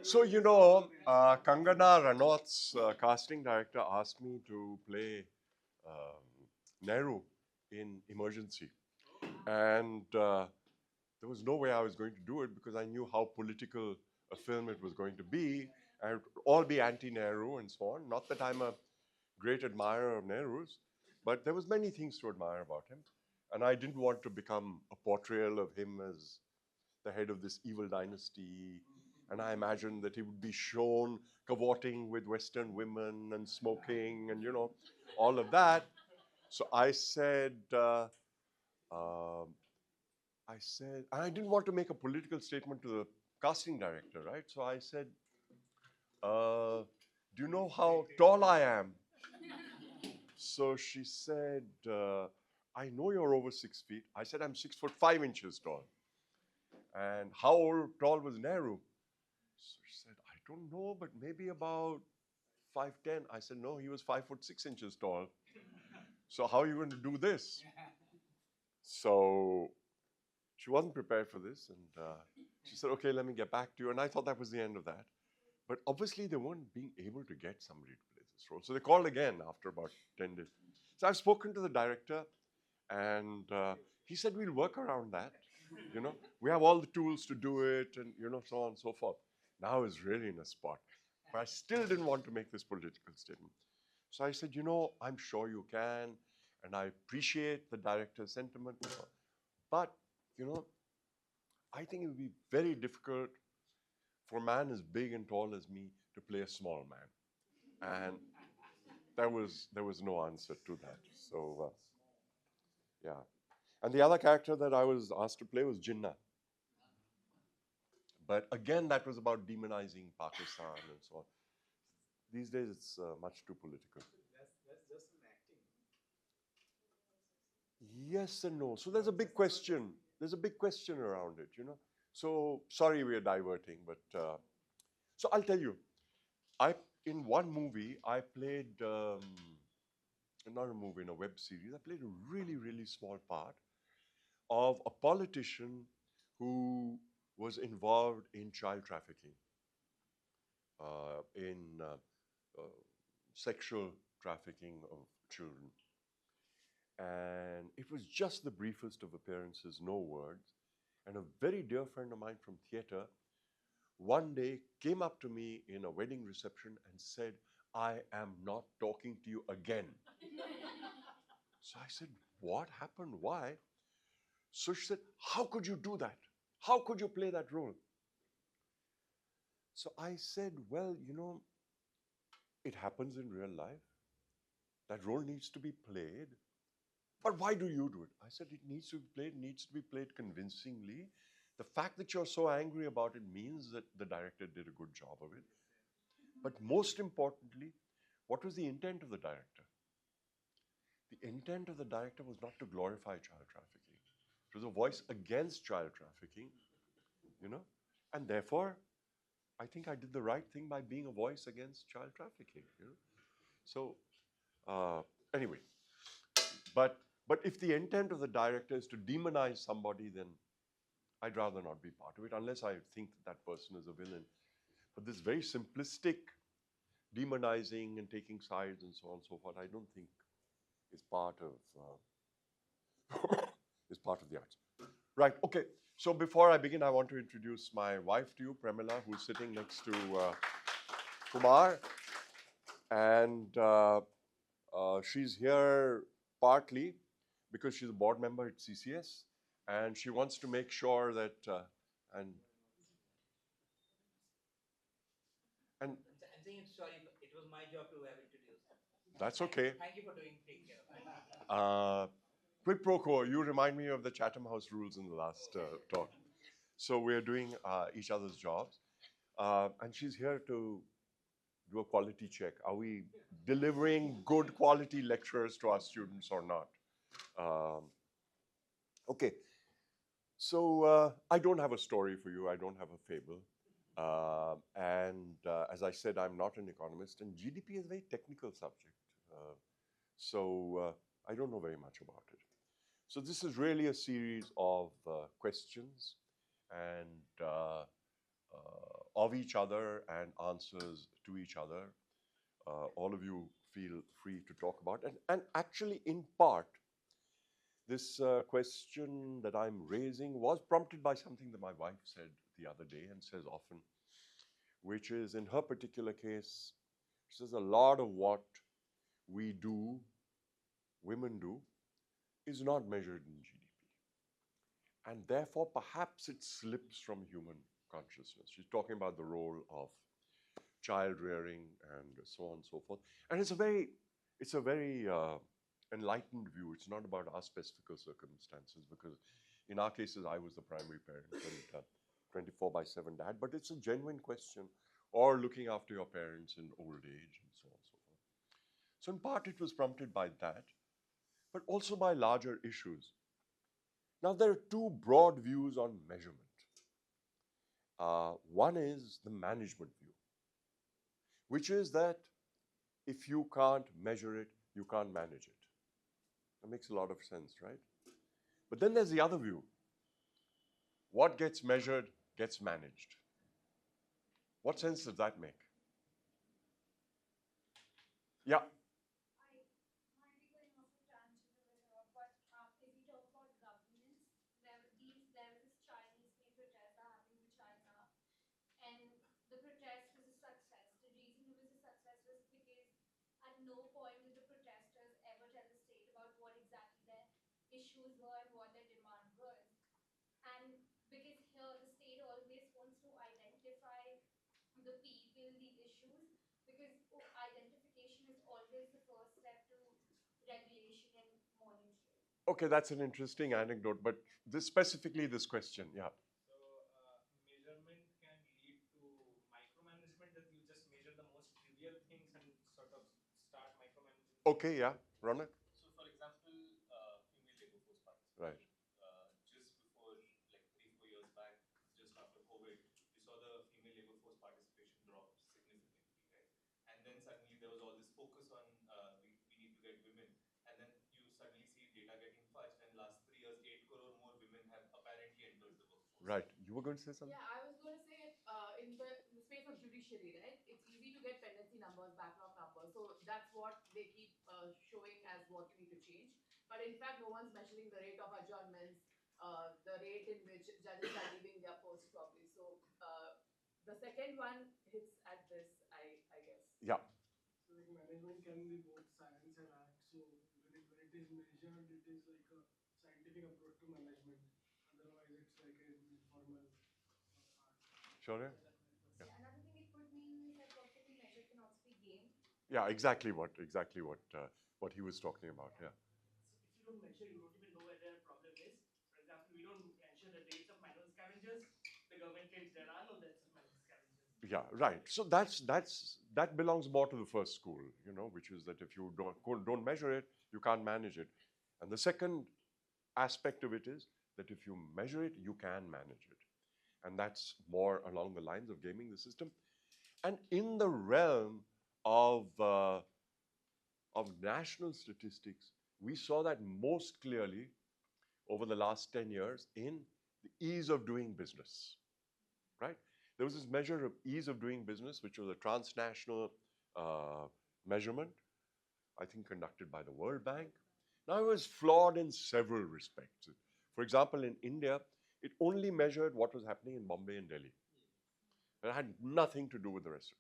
So, Kangana Ranaut's casting director asked me to play Nehru in Emergency. And there was no way I was going to do it because I knew how political a film it was going to be and it would all be anti-Nehru and so on. Not that I'm a great admirer of Nehru's, but there was many things to admire about him. And I didn't want to become a portrayal of him as the head of this evil dynasty. And I imagined that he would be shown cavorting with Western women and smoking and, all of that. So um, and I didn't want to make a political statement to the casting director, right? So I said, do you know how tall I am? So she said, I know you're over 6 feet. I said, I'm 6'5" tall. And how tall was Nehru? So she said, I don't know, but maybe about 5'10". I said, no, he was 5'6" tall. So how are you going to do this? So she wasn't prepared for this. And she said, okay, let me get back to you. And I thought that was the end of that. But obviously, they weren't being able to get somebody to play this role. So they called again after about 10 days. So I've spoken to the director, and he said, we'll work around that. We have all the tools to do it, and, so on and so forth. Now is really in a spot. But I still didn't want to make this political statement. So I said, I'm sure you can, and I appreciate the director's sentiment. But, I think it would be very difficult for a man as big and tall as me to play a small man. And there was no answer to that. So, yeah. And the other character that I was asked to play was Jinnah. But again, that was about demonizing Pakistan and so on. These days, it's much too political. That's just an acting. Yes and no. So there's a big question. There's a big question around it. So sorry we are diverting, but so I'll tell you. I in one movie I played not a movie, in a web series. I played a really really small part of a politician who was involved in child trafficking, in sexual trafficking of children. And it was just the briefest of appearances, no words. And a very dear friend of mine from theatre one day came up to me in a wedding reception and said, I am not talking to you again. So I said, what happened? Why? So she said, how could you do that? How could you play that role? So I said, well, it happens in real life. That role needs to be played. But why do you do it? I said, it needs to be played convincingly. The fact that you're so angry about it means that the director did a good job of it. But most importantly, what was the intent of the director? The intent of the director was not to glorify child trafficking. It was a voice against child trafficking, you know, and therefore, I think I did the right thing by being a voice against child trafficking. So, uh, anyway, but if the intent of the director is to demonize somebody, then I'd rather not be part of it unless I think that person is a villain. But this very simplistic demonizing and taking sides and so on and so forth, I don't think is part of is part of the arts. Right. Okay. So before I begin, I want to introduce my wife to you, Premila, who's sitting next to Kumar, and she's here partly because she's a board member at CCS, and she wants to make sure that and and I'm saying sorry, it was my job to have introduced. that's okay. Thank you for taking care of that. Quid pro quo, you remind me of the Chatham House rules in the last talk. So we're doing each other's jobs. And she's here to do a quality check. Are we delivering good quality lectures to our students or not? Um, okay, so I don't have a story for you. I don't have a fable. And as I said, I'm not an economist, and GDP is a very technical subject. So I don't know very much about it. So this is really a series of questions and of each other and answers to each other. All of you feel free to talk about. And actually, in part, this question that I'm raising was prompted by something that my wife said the other day and says often, which is in her particular case, she says a lot of what we do, women do, is not measured in GDP. And therefore, perhaps it slips from human consciousness. She's talking about the role of child rearing and so on and so forth. And it's a very enlightened view. It's not about our specific circumstances because in our cases, I was the primary parent and 24/7 dad. But it's a genuine question, or looking after your parents in old age and so on and so forth. So in part, it was prompted by that, but also by larger issues. Now, there are two broad views on measurement. One is the management view, which is that if you can't measure it, you can't manage it. That makes a lot of sense, right? But then there's the other view. What gets measured gets managed. What sense does that make? Yeah. Might be going off a tangent a bit here, but if we talk about governance, there was this Chinese-made protest that happened in China, and the protest was a success. The reason it was a success was because at no point did the protesters ever tell the state about what exactly their issues were and what their demand was. And because here the state always wants to identify the people, the issues, because identification is always the first step to regulation and monitoring. Okay, that's an interesting anecdote, but specifically this question, yeah. So, measurement can lead to micromanagement, that you just measure the most trivial things and sort of start micromanaging things. Okay, yeah, Ronak. So, for example, female labor force participation. Right. Just before, like 3, 4 years back, just after COVID, we saw the female labor force participation drop significantly, right? And then suddenly there was all this focus on we need to get women, and then you suddenly see data getting fudged. And last 3 years, 8 crore more women have apparently entered the workforce. Right. You were going to say something? Yeah, I was going to say in the space of judiciary, right? It's easy to get pendency numbers, backlog numbers. So that's what they keep showing as what you need to change. But in fact, no one's measuring the rate of adjournments, the rate in which judges are leaving their post probably. So the second one hits at this, I guess. Yeah. So like management can be both science and art. So when it is measured, it is like a scientific approach to management. Otherwise, it's like an informal art. Sure. Yeah, another thing it could mean is that perfectly measured can also be game. Yeah, exactly what he was talking about. Yeah. So if you don't measure, you don't even know where their problem is. For example, we don't ensure the rates of manual scavengers. The government claims there are no deaths of manual scavengers. Yeah, right. So that belongs more to the first school, which is that if you don't measure it, you can't manage it. And the second aspect of it is that if you measure it, you can manage it. And that's more along the lines of gaming the system. And in the realm of national statistics, we saw that most clearly over the last 10 years in the ease of doing business, right? There was this measure of ease of doing business, which was a transnational measurement, I think conducted by the World Bank. Now, it was flawed in several respects. For example, in India, it only measured what was happening in Bombay and Delhi. It had nothing to do with the rest.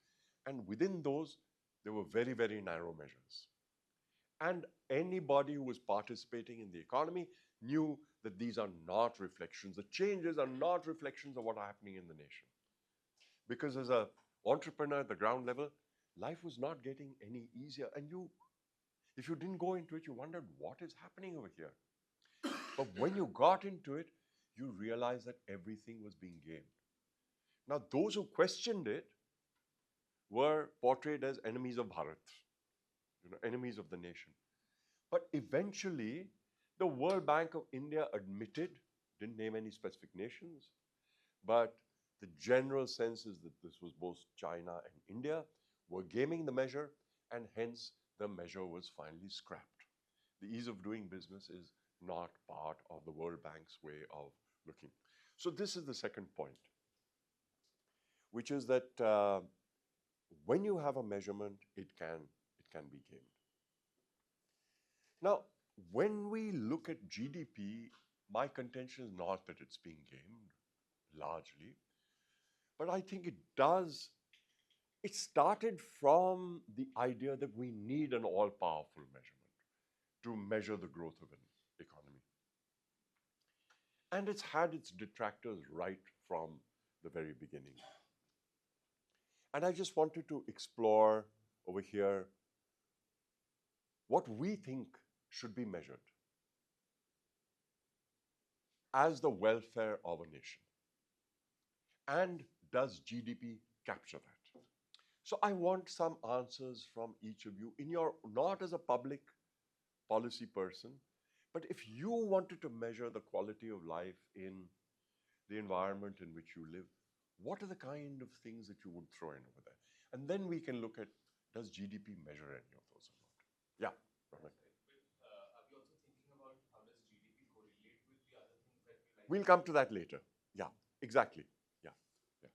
And within those, there were very, very narrow measures. And anybody who was participating in the economy knew that these are not reflections. The changes are not reflections of what are happening in the nation. Because as an entrepreneur at the ground level, life was not getting any easier. And if you didn't go into it, you wondered what is happening over here. But when you got into it, you realized that everything was being gamed. Now, those who questioned it were portrayed as enemies of Bharat, enemies of the nation. But eventually, the World Bank of India admitted, didn't name any specific nations, but the general sense is that this was both China and India were gaming the measure, and hence the measure was finally scrapped. The ease of doing business is not part of the World Bank's way of looking. So this is the second point, which is that when you have a measurement, it can be gamed. Now, when we look at GDP, my contention is not that it's being gamed largely, but I think it does. It started from the idea that we need an all powerful measurement to measure the growth of an economy. And it's had its detractors right from the very beginning. And I just wanted to explore over here what we think should be measured as the welfare of a nation. And does GDP capture that? So I want some answers from each of you in your, not as a public policy person, but if you wanted to measure the quality of life in the environment in which you live, what are the kind of things that you would throw in over there? And then we can look at, does GDP measure any of those or not? Yeah, Ramit. But are we also thinking about how does GDP correlate with the other things that we like? We'll come to that later. Yeah, exactly. Yeah, yeah.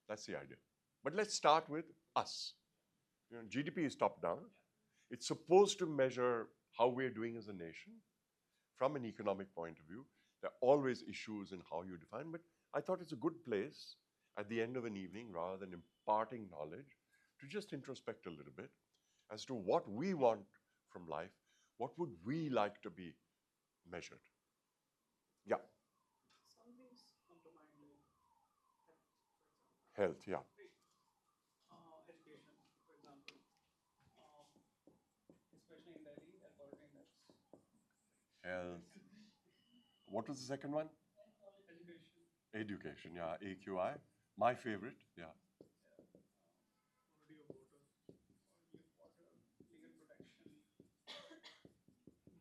That's the idea. But let's start with us. GDP is top down. It's supposed to measure how we're doing as a nation from an economic point of view. There are always issues in how you define, but I thought it's a good place at the end of an evening, rather than imparting knowledge, to just introspect a little bit as to what we want from life. What would we like to be measured? Yeah. Some things come to mind like Health, yeah. education, for example, uh, especially in Delhi, air quality index. Health. What was the second one? Education. Education, yeah. AQI. My favorite, yeah. Quality of water, water, legal protection,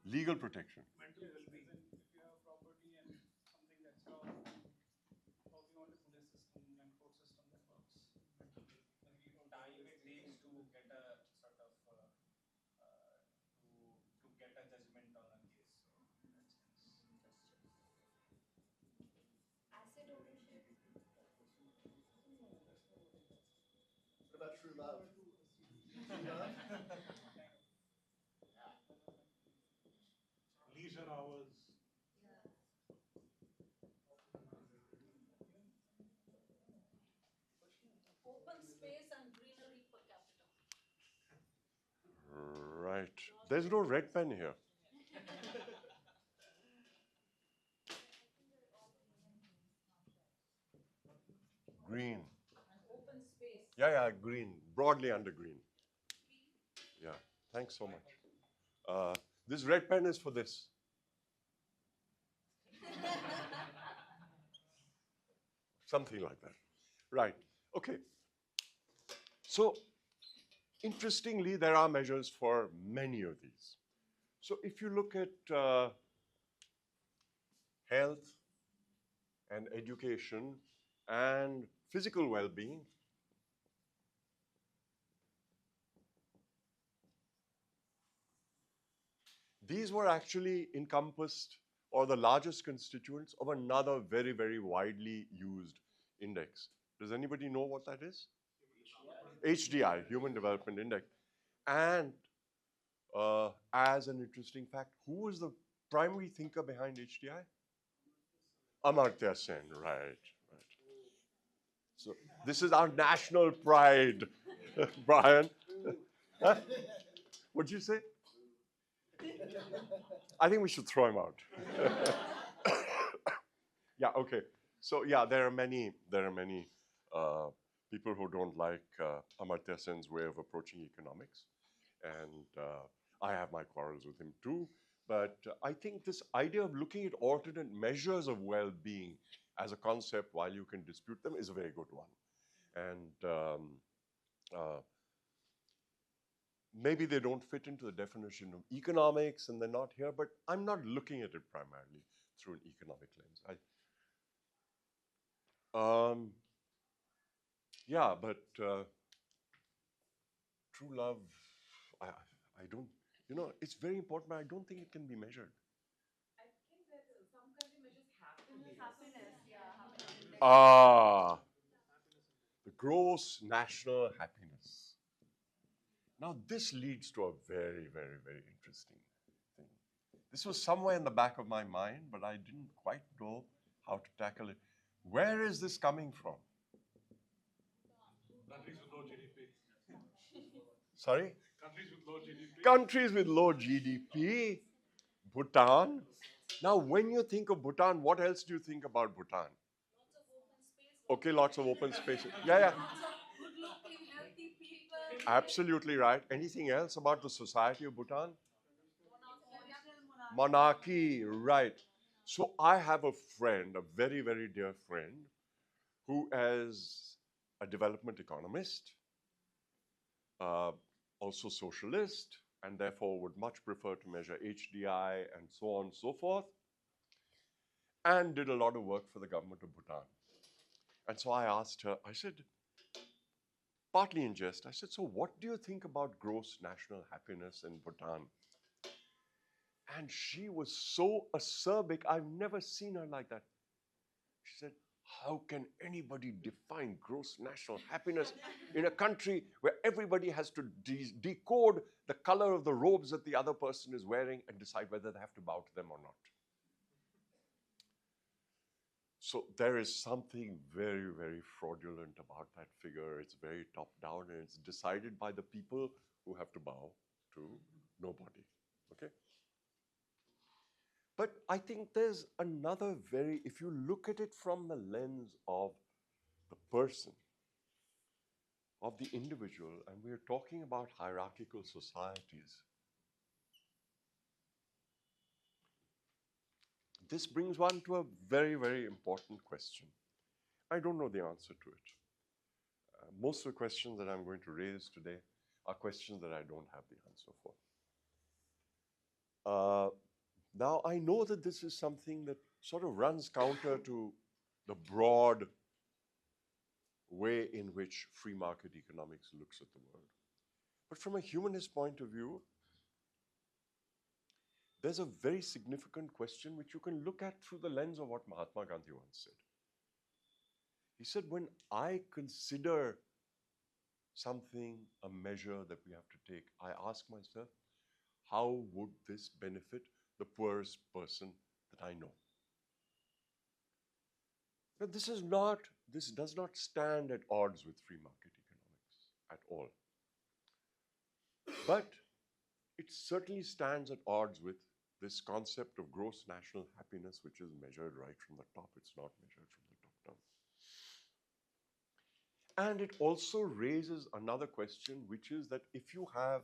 Legal protection. mental well-being. If you have property and something gets robbed, probably not a police system and court system that works. Mental well-being. The time it takes to get a sort of to get a judgment on a case. So in that sense, Asset ownership. What about true love? Leisure hours. Open space and greenery per capita. Right. There's no red pen here. Green. Open space. Yeah, yeah, green. Broadly under green. Yeah. Thanks so much. This red pen is for this. Something like that. Right. Okay. So, interestingly, there are measures for many of these. So, if you look at health and education and physical well being, these were actually encompassed, or the largest constituents of another very, very widely used index. Does anybody know what that is? HDI, Human Development Index. And as an interesting fact, who was the primary thinker behind HDI? Amartya Sen, right. So this is our national pride, Brian. Huh? What'd you say? I think we should throw him out. Yeah, okay. So yeah, there are many people who don't like Amartya Sen's way of approaching economics, and I have my quarrels with him too. But I think this idea of looking at alternate measures of well-being as a concept, while you can dispute them, is a very good one. And maybe they don't fit into the definition of economics and they're not here, but I'm not looking at it primarily through an economic lens. Yeah, but true love, I don't, it's very important, but I don't think it can be measured. I think that some country measures happiness. Happiness, yeah, happiness index. Ah, gross national happiness. Now, this leads to a very, very, very interesting thing. This was somewhere in the back of my mind, but I didn't quite know how to tackle it. Where is this coming from? Countries with low GDP. Sorry? Countries with low GDP. Countries with low GDP, Bhutan. Now, when you think of Bhutan, what else do you think about Bhutan? Lots of open space. Okay, lots of open spaces. Yeah, yeah. Lots of good-looking, healthy people. Absolutely right. Anything else about the society of Bhutan? Monarchy. Monarchy, right. So I have a friend, a very, very dear friend, who is a development economist, uh, also socialist, and therefore would much prefer to measure HDI and so on and so forth, and did a lot of work for the government of Bhutan. And so I asked her, I said, partly in jest, I said, so what do you think about gross national happiness in Bhutan? And she was so acerbic, I've never seen her like that. She said, how can anybody define gross national happiness in a country where everybody has to decode the color of the robes that the other person is wearing and decide whether they have to bow to them or not? So there is something very, very fraudulent about that figure. It's very top down and it's decided by the people who have to bow to nobody. Okay? But I think there's another very, if you look at it from the lens of the person, of the individual, and we're talking about hierarchical societies, this brings one to a very, very important question. I don't know the answer to it. Most of the questions that I'm going to raise today are questions that I don't have the answer for. Now, I know that this is something that sort of runs counter to the broad way in which free market economics looks at the world. But from a humanist point of view, there's a very significant question which you can look at through the lens of what Mahatma Gandhi once said. He said, when I consider something, a measure that we have to take, I ask myself, how would this benefit the poorest person that I know? Now, this does not stand at odds with free market economics at all. But it certainly stands at odds with this concept of gross national happiness, which is measured right from the top. It's not measured from the top down. And it also raises another question, which is that if you have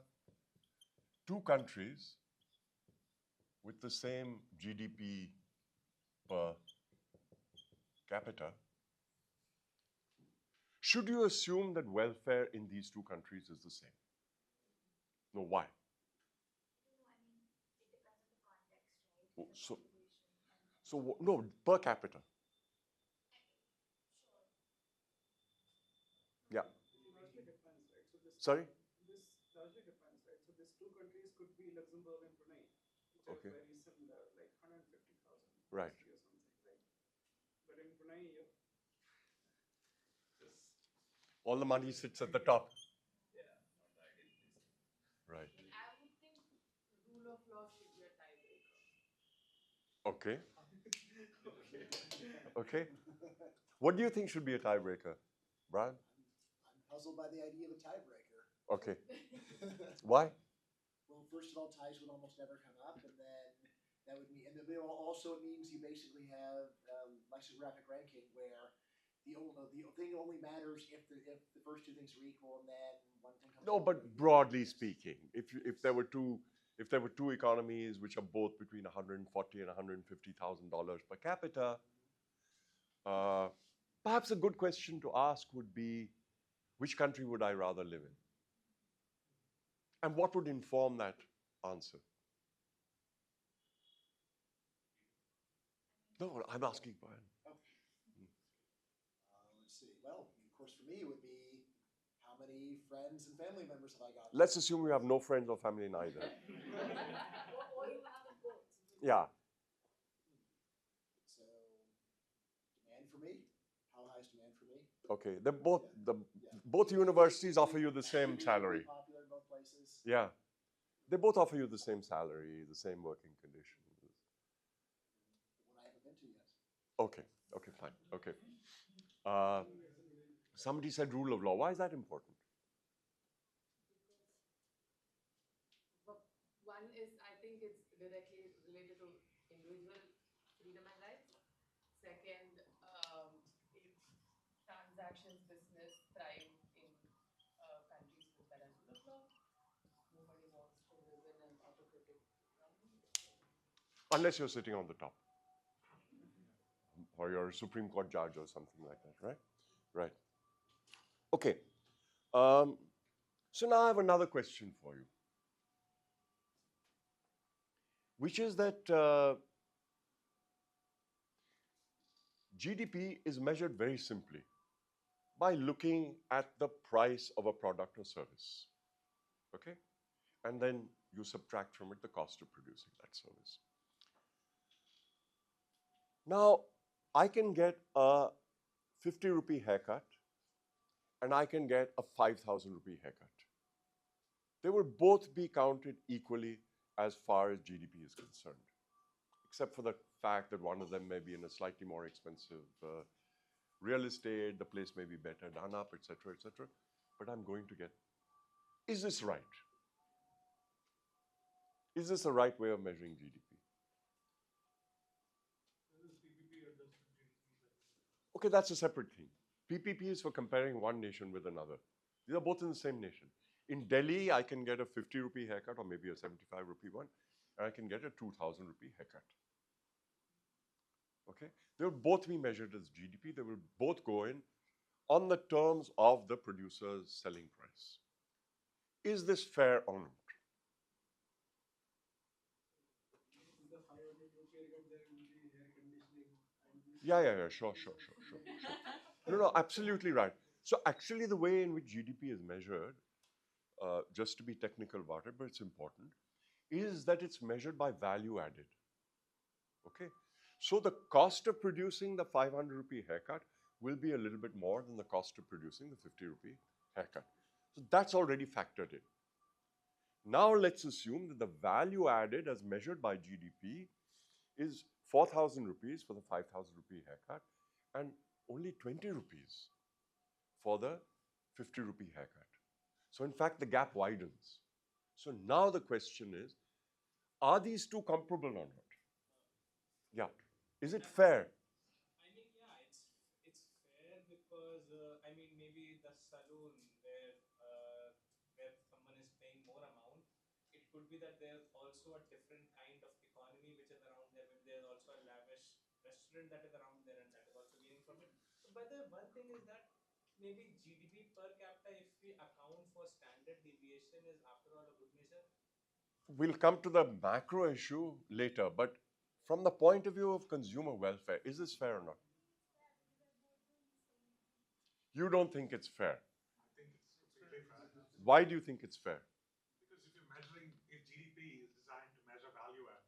two countries with the same GDP per capita, should you assume that welfare in these two countries is the same? No, why? It depends on the context, right? The So, population and no, per capita. sure. Yeah. It largely depends, right? So Sorry? this largely depends, right? So these two countries could be Luxembourg and Brunei, which are Okay. very similar, like 150,000 Right. or something, right? But in Brunei, you just All the money sits at the top. yeah, not the ideal place. Right. I would think rule of law should be a tiebreaker. Okay. Okay. Okay. What do you think should be a tiebreaker, Brian? I'm puzzled by the idea of a tiebreaker. Okay. Why? Well, first of all, ties would almost never come up, and then that would mean, and then also it means you basically have lexicographic ranking where the thing only matters if the first two things are equal, and then one thing comes. No, but broadly speaking, if there were two economies which are both between $140,000 and $150,000 per capita, perhaps a good question to ask would be, which country would I rather live in? And what would inform that answer? No, I'm asking Brian. Let's see. Well, of course, for me, it would be how many friends and family members have I got? Let's assume you have no friends or family neither. Or you have them both. Yeah. So, demand for me? How high is demand for me? Okay, both universities offer you the same salary. Popular in both places. Yeah, they both offer you the same salary, the same working conditions. One I haven't been to yet. Okay, okay, fine. Okay. Uh, somebody said rule of law. Why is that important? But one is, I think it's directly related to individual freedom and rights. Second, if transactions business thrive in countries with better rule of law, nobody wants to live in an autocratic economy. Unless you're sitting on the top, or you're a Supreme Court judge or something like that, right? Right. Okay. Um, so now I have another question for you, which is that GDP is measured very simply by looking at the price of a product or service. Okay? And then you subtract from it the cost of producing that service. Now, I can get a 50 rupee haircut and I can get a 5,000 rupee haircut. They will both be counted equally as far as GDP is concerned, except for the fact that one of them may be in a slightly more expensive real estate, the place may be better done up, etc., etc. But I'm going to get. Is this right? Is this the right way of measuring GDP? This is PPP adjusted GDP. Okay, that's a separate thing. PPP is for comparing one nation with another. These are both in the same nation. In Delhi, I can get a 50 rupee haircut or maybe a 75 rupee one, and I can get a 2,000 rupee haircut. Okay? They will both be measured as GDP. They will both go in on the terms of the producer's selling price. Is this fair or not? In the 500 rupee haircut, there will be hair conditioning. Yeah, sure. No, absolutely right. So actually the way in which GDP is measured, just to be technical about it, but it's important, is that it's measured by value added. Okay? So the cost of producing the 500 rupee haircut will be a little bit more than the cost of producing the 50 rupee haircut. So that's already factored in. Now let's assume that the value added as measured by GDP is 4,000 rupees for the 5,000 rupee haircut and only 20 rupees for the 50 rupee haircut. So in fact, the gap widens. So now the question is, are these two comparable or not? Yeah. Is it fair? I mean, yeah, it's fair because I mean maybe the saloon where someone is paying more amount, it could be that there's also a different kind of economy which is around there. Maybe there's also a lavish restaurant that is around there and that is also gaining from it. But the one thing is that maybe GDP per capita, if we account for standard deviation, is after all a good measure. We'll come to the macro issue later, but from the point of view of consumer welfare, is this fair or not? You don't think it's fair. I think it's really fair. Why do you think it's fair? Because if GDP is designed to measure value add,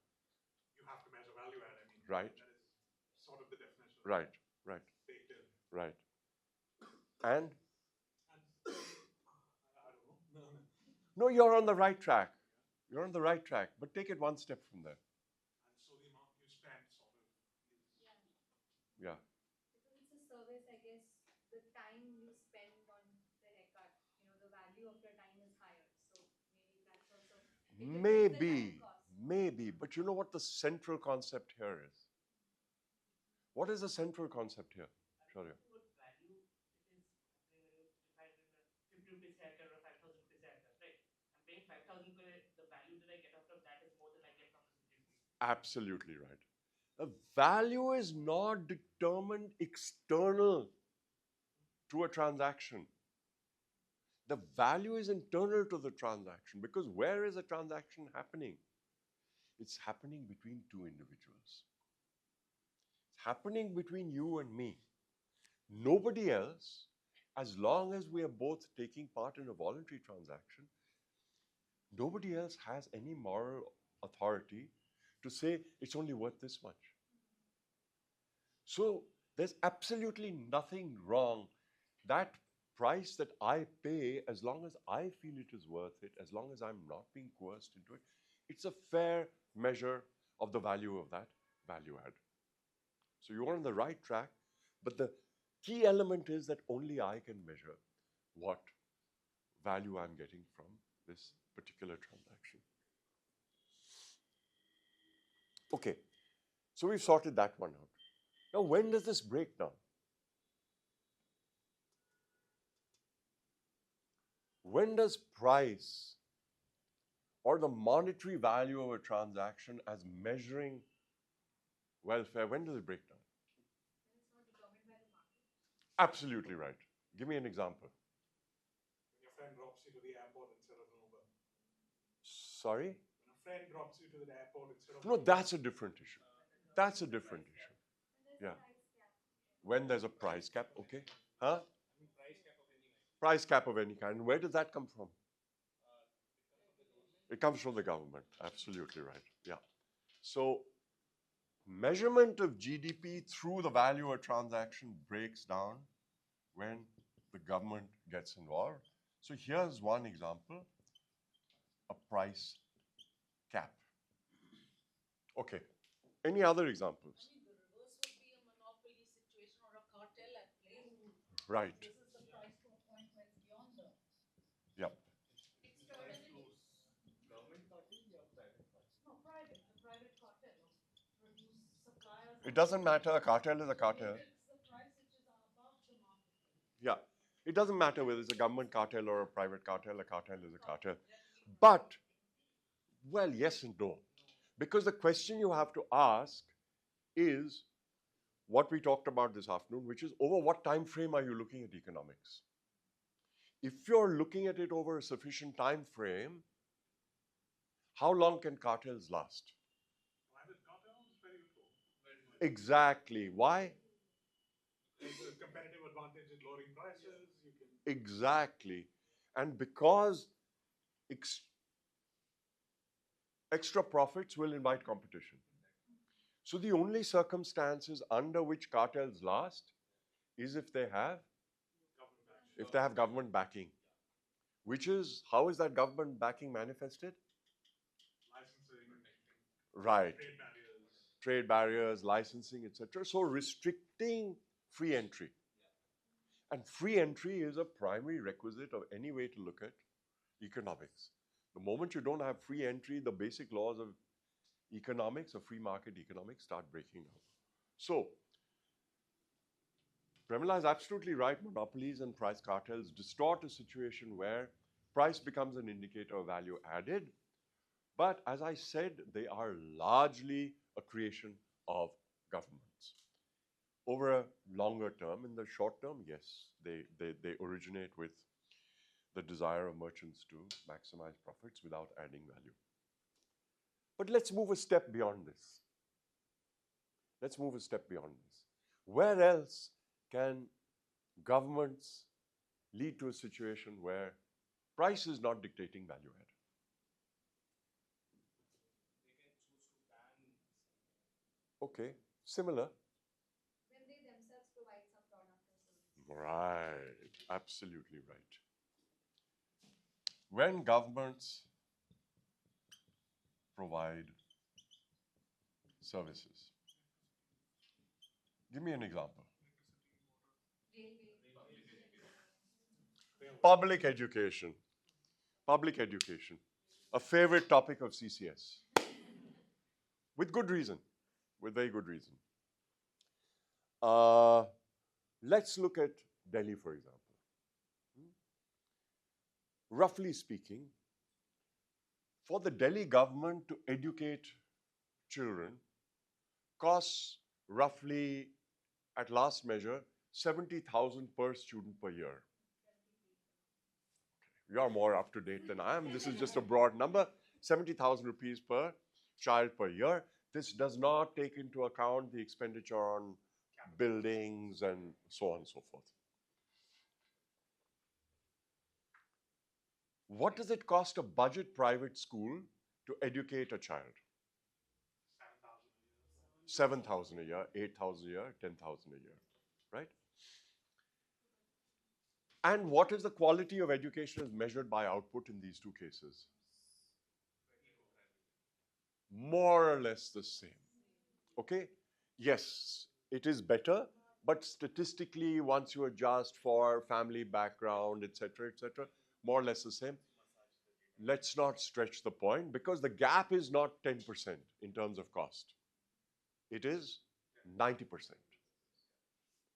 you have to measure value add. I mean, Right. that is sort of the definition. Right. Baked in. Right. And? And I don't know. No. No, you're on the right track. You're on the right track, but take it one step from there. And so the amount you spend sort of is. Yeah. Because it's a service, I guess the time you spend on the haircut, the value of your time is higher. So maybe that's also it depends the time cost. Maybe, but you know what the central concept here is? What is the central concept here? Shaurya? What value it is if I do the 50 rupees haircut or 5,000 rupees haircut, right? I'm paying 5,000 per the value that I get out of that is more than I get from the 50 rupees. Absolutely right. The value is not determined external to a transaction. The value is internal to the transaction because where is a transaction happening? It's happening between two individuals. It's happening between you and me. Nobody else, as long as we are both taking part in a voluntary transaction, nobody else has any moral authority to say it's only worth this much. So there's absolutely nothing wrong that price that I pay, as long as I feel it is worth it, as long as I'm not being coerced into it, it's a fair measure of the value of that value add. So you're on the right track, but the key element is that only I can measure what value I'm getting from this particular transaction. Okay, so we've sorted that one out. Now, when does this break down? When does price or the monetary value of a transaction as measuring welfare, when does it break down? When it's not determined by the market. Absolutely right. Give me an example. When your friend drops you to the airport instead of an Uber. Sorry? When a friend drops you to the airport instead of No, an Uber. that's a different issue. That's a different issue. When there's Yeah. a price cap. When there's a price cap, okay? Huh? I mean, price cap of any kind. Price cap of any kind. Where does that come from? It comes from the government. Absolutely right. Yeah. So, measurement of GDP through the value of a transaction breaks down when the government gets involved. So, here's one example, a price cap. Okay. Any other examples? I mean, the reverse would be a monopoly situation or a cartel at play. Right. This is the price to a point where it's beyond the. Yep. Externally. Government cartel or private cartel? No, private. The private cartel of produce suppliers. It doesn't matter. A cartel is a cartel. It's the price which is above the market. Yeah. It doesn't matter whether it's a government cartel or a private cartel. A cartel is a cartel. But, well, yes and no. Because the question you have to ask is what we talked about this afternoon, which is over what time frame are you looking at economics? If you're looking at it over a sufficient time frame, how long can cartels last? Private cartel is very little. Exactly. Why? There's a competitive advantage in lowering prices. You can. Exactly. And because extra profits will invite competition. So the only circumstances under which cartels last is if they have government backing. Which is, how is that government backing manifested? Licensing, Right. trade barriers. Trade barriers, licensing, etc. So restricting free entry. And free entry is a primary requisite of any way to look at economics. The moment you don't have free entry, the basic laws of economics, of free market economics, start breaking down. So, Premila is absolutely right. Monopolies and price cartels distort a situation where price becomes an indicator of value added. But as I said, they are largely a creation of governments. Over a longer term, in the short term, yes, they originate with the desire of merchants to maximize profits without adding value. But let's move a step beyond this. Let's move a step beyond this. Where else can governments lead to a situation where price is not dictating value add? They can choose to ban something. Okay, similar. When they themselves provide some product or service. Right, absolutely right. When governments provide services. Give me an example. Public education. Public education. A favorite topic of CCS. With good reason. With very good reason. Let's look at Delhi, for example. Roughly speaking, for the Delhi government to educate children costs roughly, at last measure, 70,000 per student per year. You're more up to date than I am. This is just a broad number. 70,000 rupees per child per year. This does not take into account the expenditure on buildings and so on and so forth. What does it cost a budget private school to educate a child? 7,000 a year, 8,000 a year, 10,000 a year, right? And what is the quality of education as measured by output in these two cases? More or less the same. Okay? Yes, it is better, but statistically, once you adjust for family background, etc., more or less the same. Let's not stretch the point because the gap is not 10% in terms of cost. It is 90%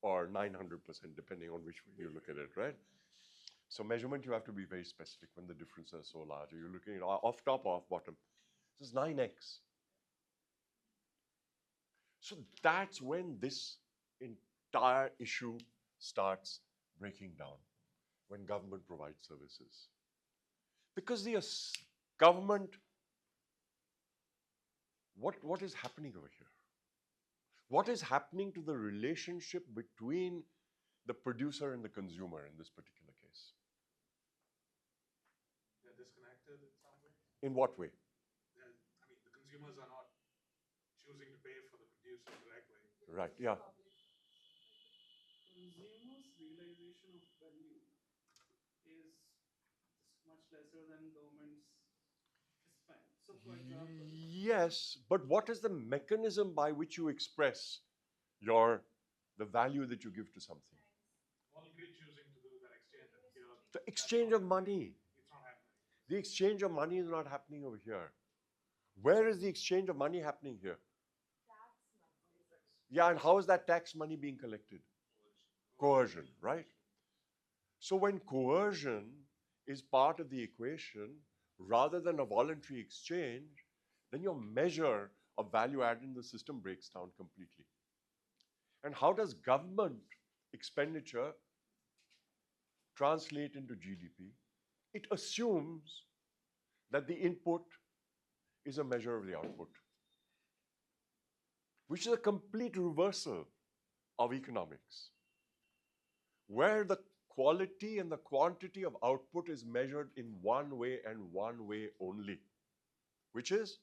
or 900%, depending on which way you look at it, right? So measurement, you have to be very specific when the differences are so large. You're looking at off top or off bottom. This is 9x. So that's when this entire issue starts breaking down, when government provides services. Because the government, what is happening over here? What is happening to the relationship between the producer and the consumer in this particular case? They're disconnected in some way. In what way? I mean, the consumers are not choosing to pay for the producer directly. Right, yeah. Consumers' realization of value is just much lesser than government's spend. So, for example, Yes, but what is the mechanism by which you express the value that you give to something? Voluntary choosing to do that exchange. The exchange of money. It's not happening. The exchange of money is not happening over here. Where is the exchange of money happening here? Yeah, and how is that tax money being collected? Coercion, right? So when coercion is part of the equation, rather than a voluntary exchange, then your measure of value added in the system breaks down completely. And how does government expenditure translate into GDP? It assumes that the input is a measure of the output, which is a complete reversal of economics, where the quality and the quantity of output is measured in one way and one way only, which is?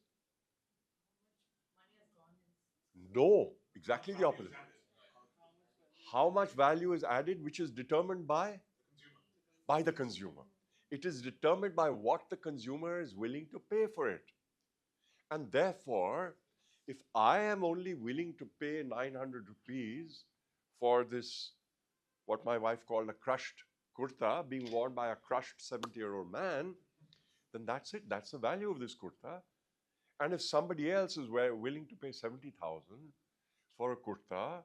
No, exactly the opposite. How much value is added, which is determined by? By the consumer. It is determined by what the consumer is willing to pay for it. And therefore, if I am only willing to pay 900 rupees for this, what my wife called a crushed kurta, being worn by a crushed 70-year-old man, then that's it. That's the value of this kurta. And if somebody else is willing to pay 70,000 for a kurta,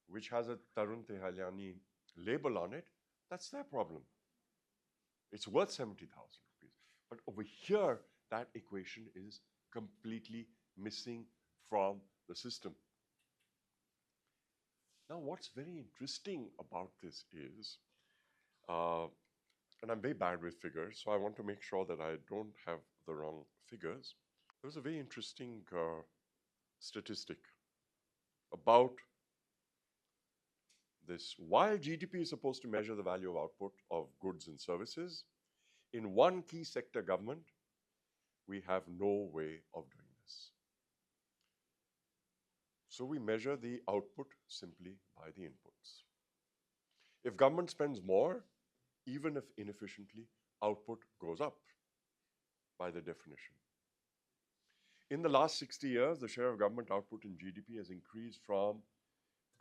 which has a Tarun Tehalyani label on it, that's their problem. It's worth 70,000 rupees. But over here, that equation is completely missing from the system. Now, what's very interesting about this is, and I'm very bad with figures, so I want to make sure that I don't have the wrong figures. There was a very interesting statistic about this. While GDP is supposed to measure the value of output of goods and services, in one key sector, government, we have no way of doing this. So we measure the output simply by the inputs. If government spends more, even if inefficiently, output goes up by the definition. In the last 60 years, the share of government output in GDP has increased from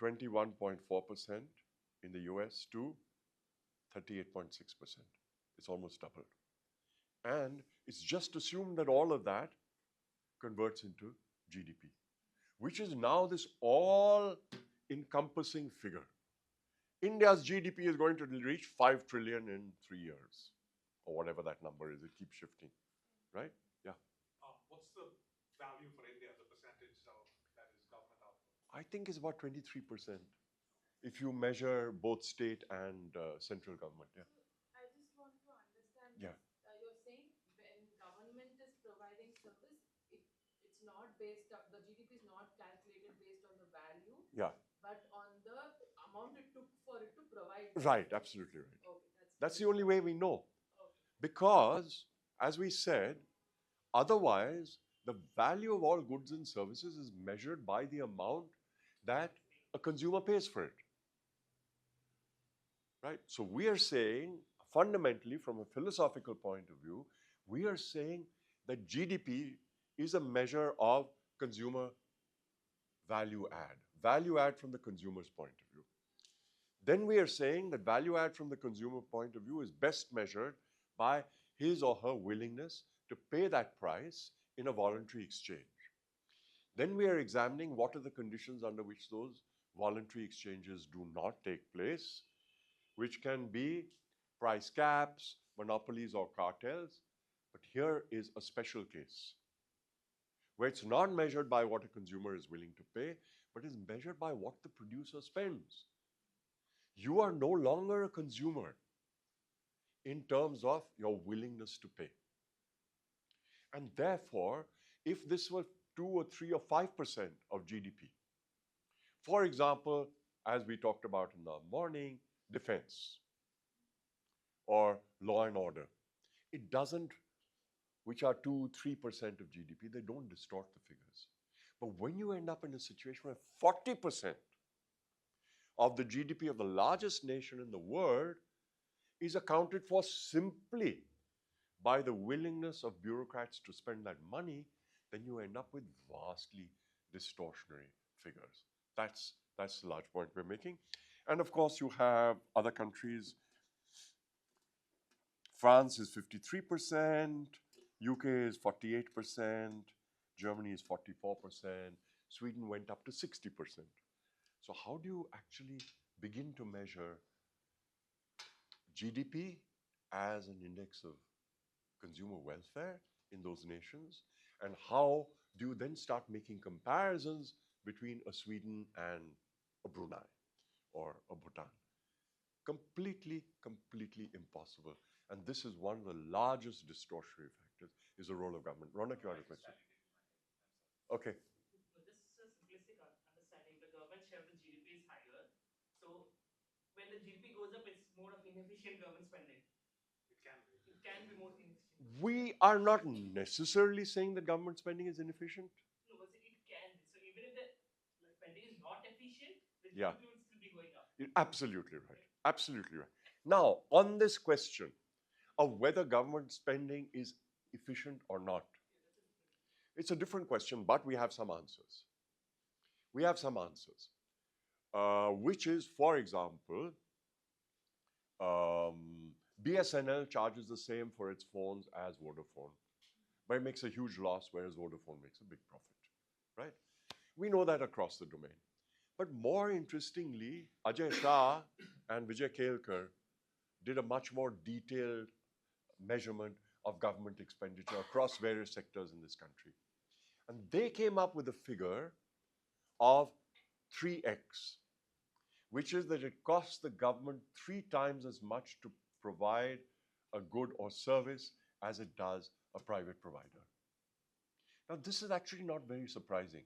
21.4% in the US to 38.6%. It's almost doubled. And it's just assumed that all of that converts into GDP, which is now this all-encompassing figure. India's GDP is going to reach 5 trillion in 3 years, or whatever that number is. It keeps shifting, right? Yeah. What's the value for India, the percentage of that is government output? I think it's about 23%, if you measure both state and central government. Yeah. I just want to understand Yeah. this. You're saying when government is providing service, it's not based on the GDP is not calculated based on the value, Yeah. but on the amount it took for it to provide. Right, absolutely right. Okay, That's the only way we know. okay. Because, as we said, otherwise, the value of all goods and services is measured by the amount that a consumer pays for it. right? So we are saying, fundamentally, from a philosophical point of view, we are saying that GDP is a measure of consumer value add from the consumer's point of view. Then we are saying that value add from the consumer point of view is best measured by his or her willingness to pay that price in a voluntary exchange. Then we are examining what are the conditions under which those voluntary exchanges do not take place, which can be price caps, monopolies, or cartels. But here is a special case where it's not measured by what a consumer is willing to pay, but is measured by what the producer spends. You are no longer a consumer in terms of your willingness to pay. And therefore, if this were 2 or 3 or 5% of GDP, for example, as we talked about in the morning, defense or law and order, it doesn't, which are 2, 3% of GDP, they don't distort the figures. But when you end up in a situation where 40% of the GDP of the largest nation in the world is accounted for simply by the willingness of bureaucrats to spend that money, then you end up with vastly distortionary figures. That's the large point we're making. And of course, you have other countries. France is 53%, UK is 48%, Germany is 44%, Sweden went up to 60%. So how do you actually begin to measure GDP as an index of consumer welfare in those nations? And how do you then start making comparisons between a Sweden and a Brunei or a Bhutan? Completely impossible. And this is one of the largest distortionary factors, is the role of government. Ronak, you had a question? Okay. No, this is a simplistic understanding. The government share of the GDP is higher. So when the GDP goes up, it's more of inefficient government spending. It can be. It can be more inefficient. We are not necessarily saying that government spending is inefficient. No, but it can be. So even if the spending is not efficient, the Yeah. GDP will still be going up. You're absolutely right. Absolutely right. Now, on this question of whether government spending is efficient or not, it's a different question, but we have some answers. We have some answers, which is, for example, BSNL charges the same for its phones as Vodafone, but it makes a huge loss, whereas Vodafone makes a big profit, right? We know that across the domain. But more interestingly, Ajay Shah and Vijay Kelkar did a much more detailed measurement of government expenditure across various sectors in this country. And they came up with a figure of 3x, which is that it costs the government 3 times as much to provide a good or service as it does a private provider. Now, this is actually not very surprising,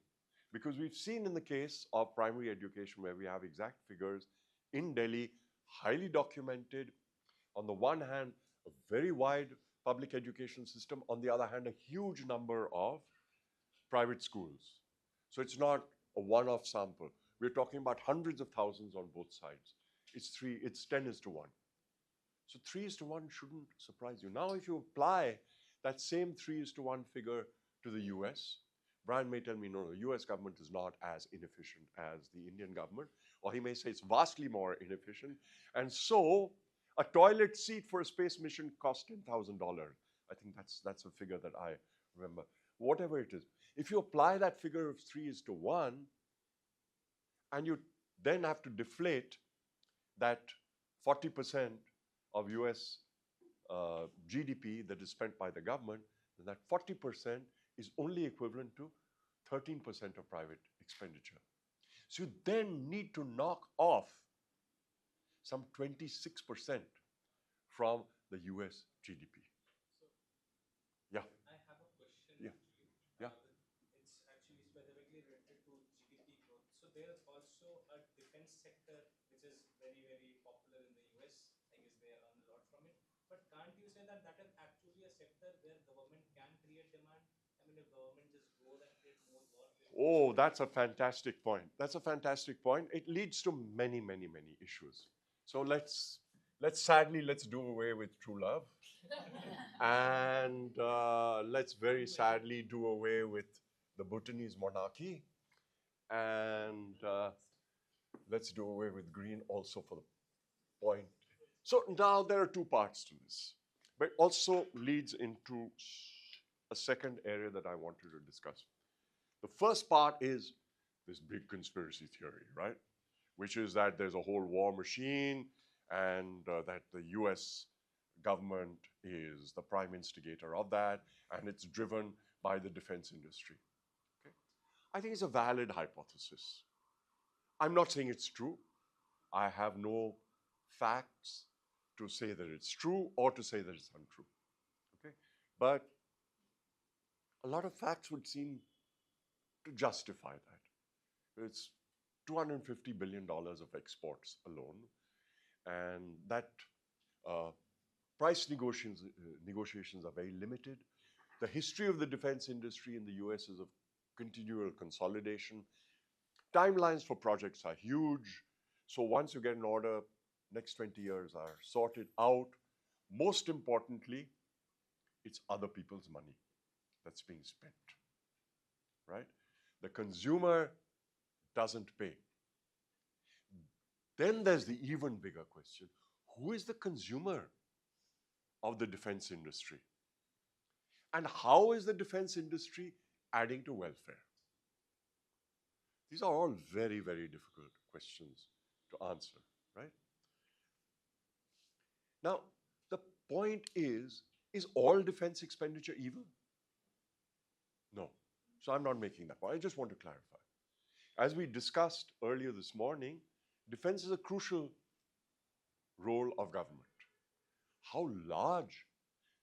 because we've seen in the case of primary education, where we have exact figures in Delhi, highly documented. On the one hand, a very wide public education system. On the other hand, a huge number of private schools. So it's not a one-off sample. We're talking about hundreds of thousands on both sides. It's 10:1. So 3:1 shouldn't surprise you. Now, if you apply that same 3:1 figure to the US, Brian may tell me, no, the US government is not as inefficient as the Indian government, or he may say it's vastly more inefficient. And so a toilet seat for a space mission costs $10,000. I think that's a figure that I remember. Whatever it is. If you apply that figure of 3:1, and you then have to deflate that 40% of US GDP that is spent by the government, then that 40% is only equivalent to 13% of private expenditure. So you then need to knock off some 26% from the US GDP. Yeah. I have a question. Yeah. Actually. Yeah. It's actually specifically related to GDP growth. So there's also a defense sector which is very, very popular in the US. I guess they earn a lot from it. But can't you say that that is actually a sector where government can create demand? I mean, if government just goes and create more work. Oh, that's a fantastic point. That's a fantastic point. It leads to many issues. So let's let's do away with true love. And let's very sadly do away with the Bhutanese monarchy. And let's do away with green also for the point. So now there are two parts to this, but also leads into a second area that I wanted to discuss. The first part is this big conspiracy theory, right? Which is that there's a whole war machine and that the US government is the prime instigator of that, and it's driven by the defense industry. Okay? I think it's a valid hypothesis. I'm not saying it's true. I have no facts to say that it's true or to say that it's untrue. Okay? But a lot of facts would seem to justify that. It's $250 billion of exports alone, and that price negotiations are very limited. The history of the defense industry in the US is of continual consolidation. Timelines for projects are huge. So once you get an order, next 20 years are sorted out. Most importantly, it's other people's money that's being spent, right? The consumer doesn't pay. Then there's the even bigger question. Who is the consumer of the defense industry? And how is the defense industry adding to welfare? These are all very, very difficult questions to answer, right? Now, the point is all defense expenditure evil? No. So I'm not making that point. I just want to clarify. As we discussed earlier this morning, defense is a crucial role of government. How large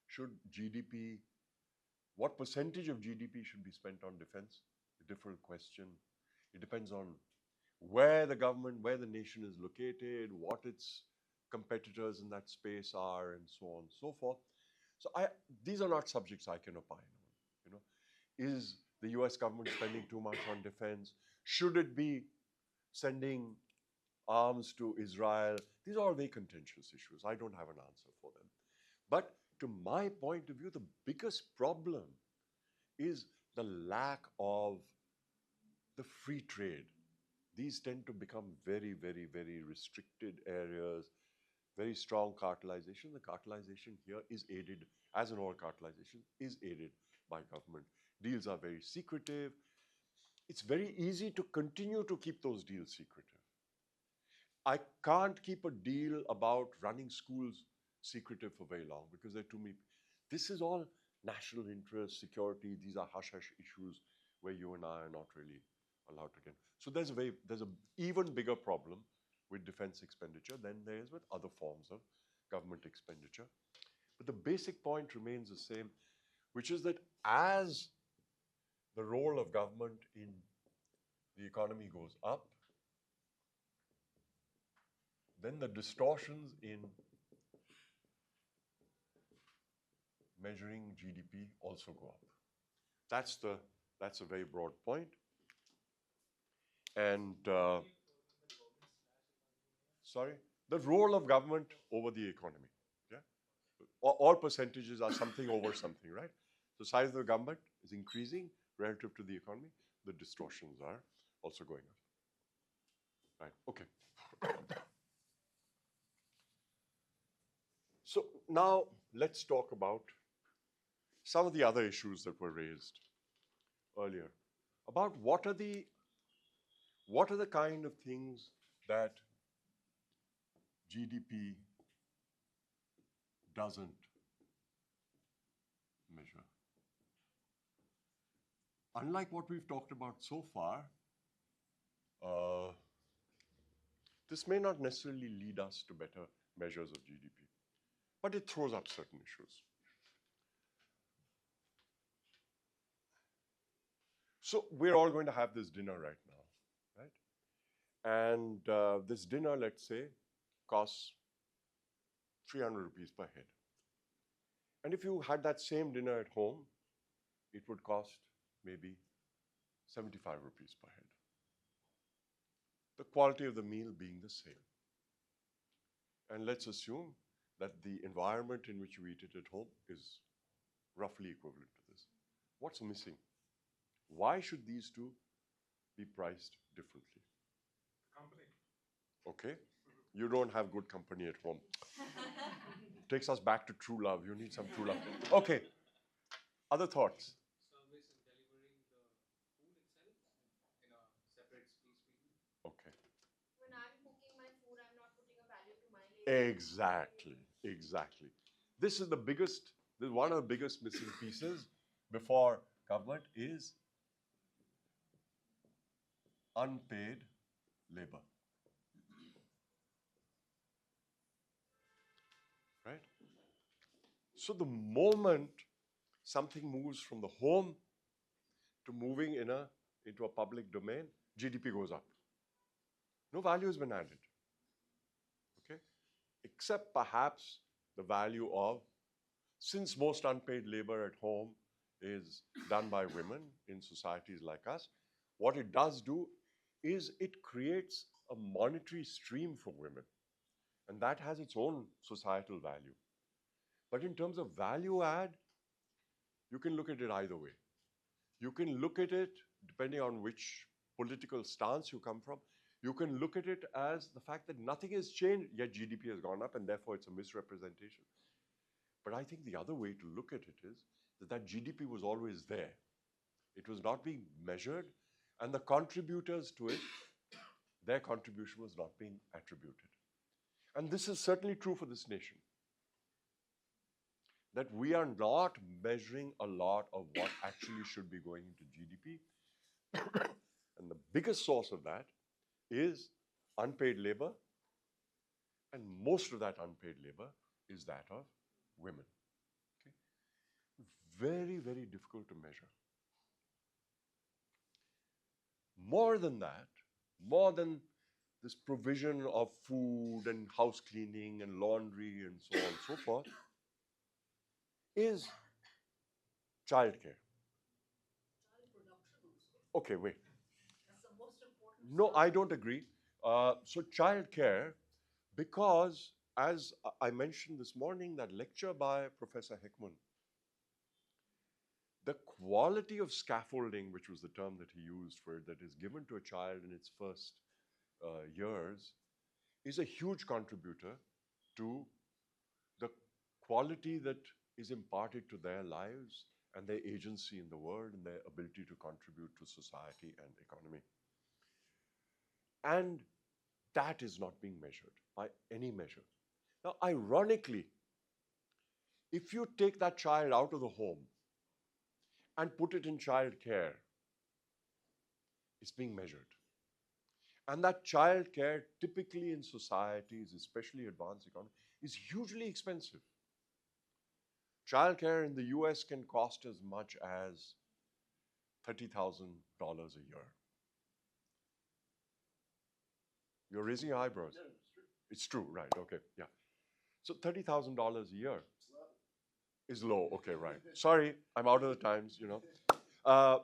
should GDP, what percentage of GDP should be spent on defense? A different question. It depends on where the government, where the nation is located, what its competitors in that space are, and so on and so forth. So these are not subjects I can opine on. You know, is the US government spending too much on defense? Should it be sending arms to Israel? These are all very contentious issues. I don't have an answer for them. But to my point of view, the biggest problem is the lack of the free trade. These tend to become very, very, very restricted areas, very strong cartelization. The cartelization here is aided, as in all cartelization, is aided by government. Deals are very secretive. It's very easy to continue to keep those deals secretive. I can't keep a deal about running schools secretive for very long because there are too many. This is all national interest, security. These are hush-hush issues where you and I are not really allowed to get. So there's an even bigger problem with defense expenditure than there is with other forms of government expenditure. But the basic point remains the same, which is that as the role of government in the economy goes up, then the distortions in measuring GDP also go up. That's a very broad point. And sorry, the role of government over the economy. Yeah, all percentages are something over something, right? The size of the government is increasing relative to the economy. The distortions are also going up. Right. Okay. So now let's talk about some of the other issues that were raised earlier about what are the kind of things that GDP doesn't measure. Unlike what we've talked about so far, this may not necessarily lead us to better measures of GDP, but it throws up certain issues. So we're all going to have this dinner right now, right? And this dinner, let's say, costs 300 rupees per head. And if you had that same dinner at home, it would cost maybe 75 rupees per head. The quality of the meal being the same. And let's assume that the environment in which you eat it at home is roughly equivalent to this. What's missing? Why should these two be priced differently? Company. Okay? You don't have good company at home. Takes us back to true love. You need some true love. Okay. Other thoughts? Service and delivering the food itself in a separate species. Okay. When I'm cooking my food, I'm not putting a value to my labor. Exactly. Exactly. This is one of the biggest missing pieces before government is unpaid labor. Right? So the moment something moves from the home to moving into a public domain, GDP goes up. No value has been added. Okay? Except perhaps the value of, since most unpaid labor at home is done by women in societies like us, what it does do is it creates a monetary stream for women. And that has its own societal value. But in terms of value add, you can look at it either way. You can look at it, depending on which political stance you come from, you can look at it as the fact that nothing has changed, yet GDP has gone up, and therefore it's a misrepresentation. But I think the other way to look at it is that GDP was always there. It was not being measured, and the contributors to it, their contribution was not being attributed. And this is certainly true for this nation. That we are not measuring a lot of what actually should be going into GDP. And the biggest source of that is unpaid labor, and most of that unpaid labor is that of women. Okay? Very, very difficult to measure. More than that, more than this provision of food and house cleaning and laundry and so on and so forth, is childcare. Child production also. Okay, wait. That's the most important. No, stuff. I don't agree. So childcare, because as I mentioned this morning, that lecture by Professor Heckman, the quality of scaffolding, which was the term that he used for it, that is given to a child in its first years, is a huge contributor to the quality that is imparted to their lives and their agency in the world and their ability to contribute to society and economy. And that is not being measured by any measure. Now, ironically, if you take that child out of the home and put it in child care, it's being measured. And that child care, typically in societies, especially advanced economies, is hugely expensive. Child care in the US can cost as much as $30,000 a year. You're raising your eyebrows. No, it's true. It's true, right? Okay, yeah. So $30,000 a year It's low. is low. Okay, right. Sorry, I'm out of the times, you know. Uh,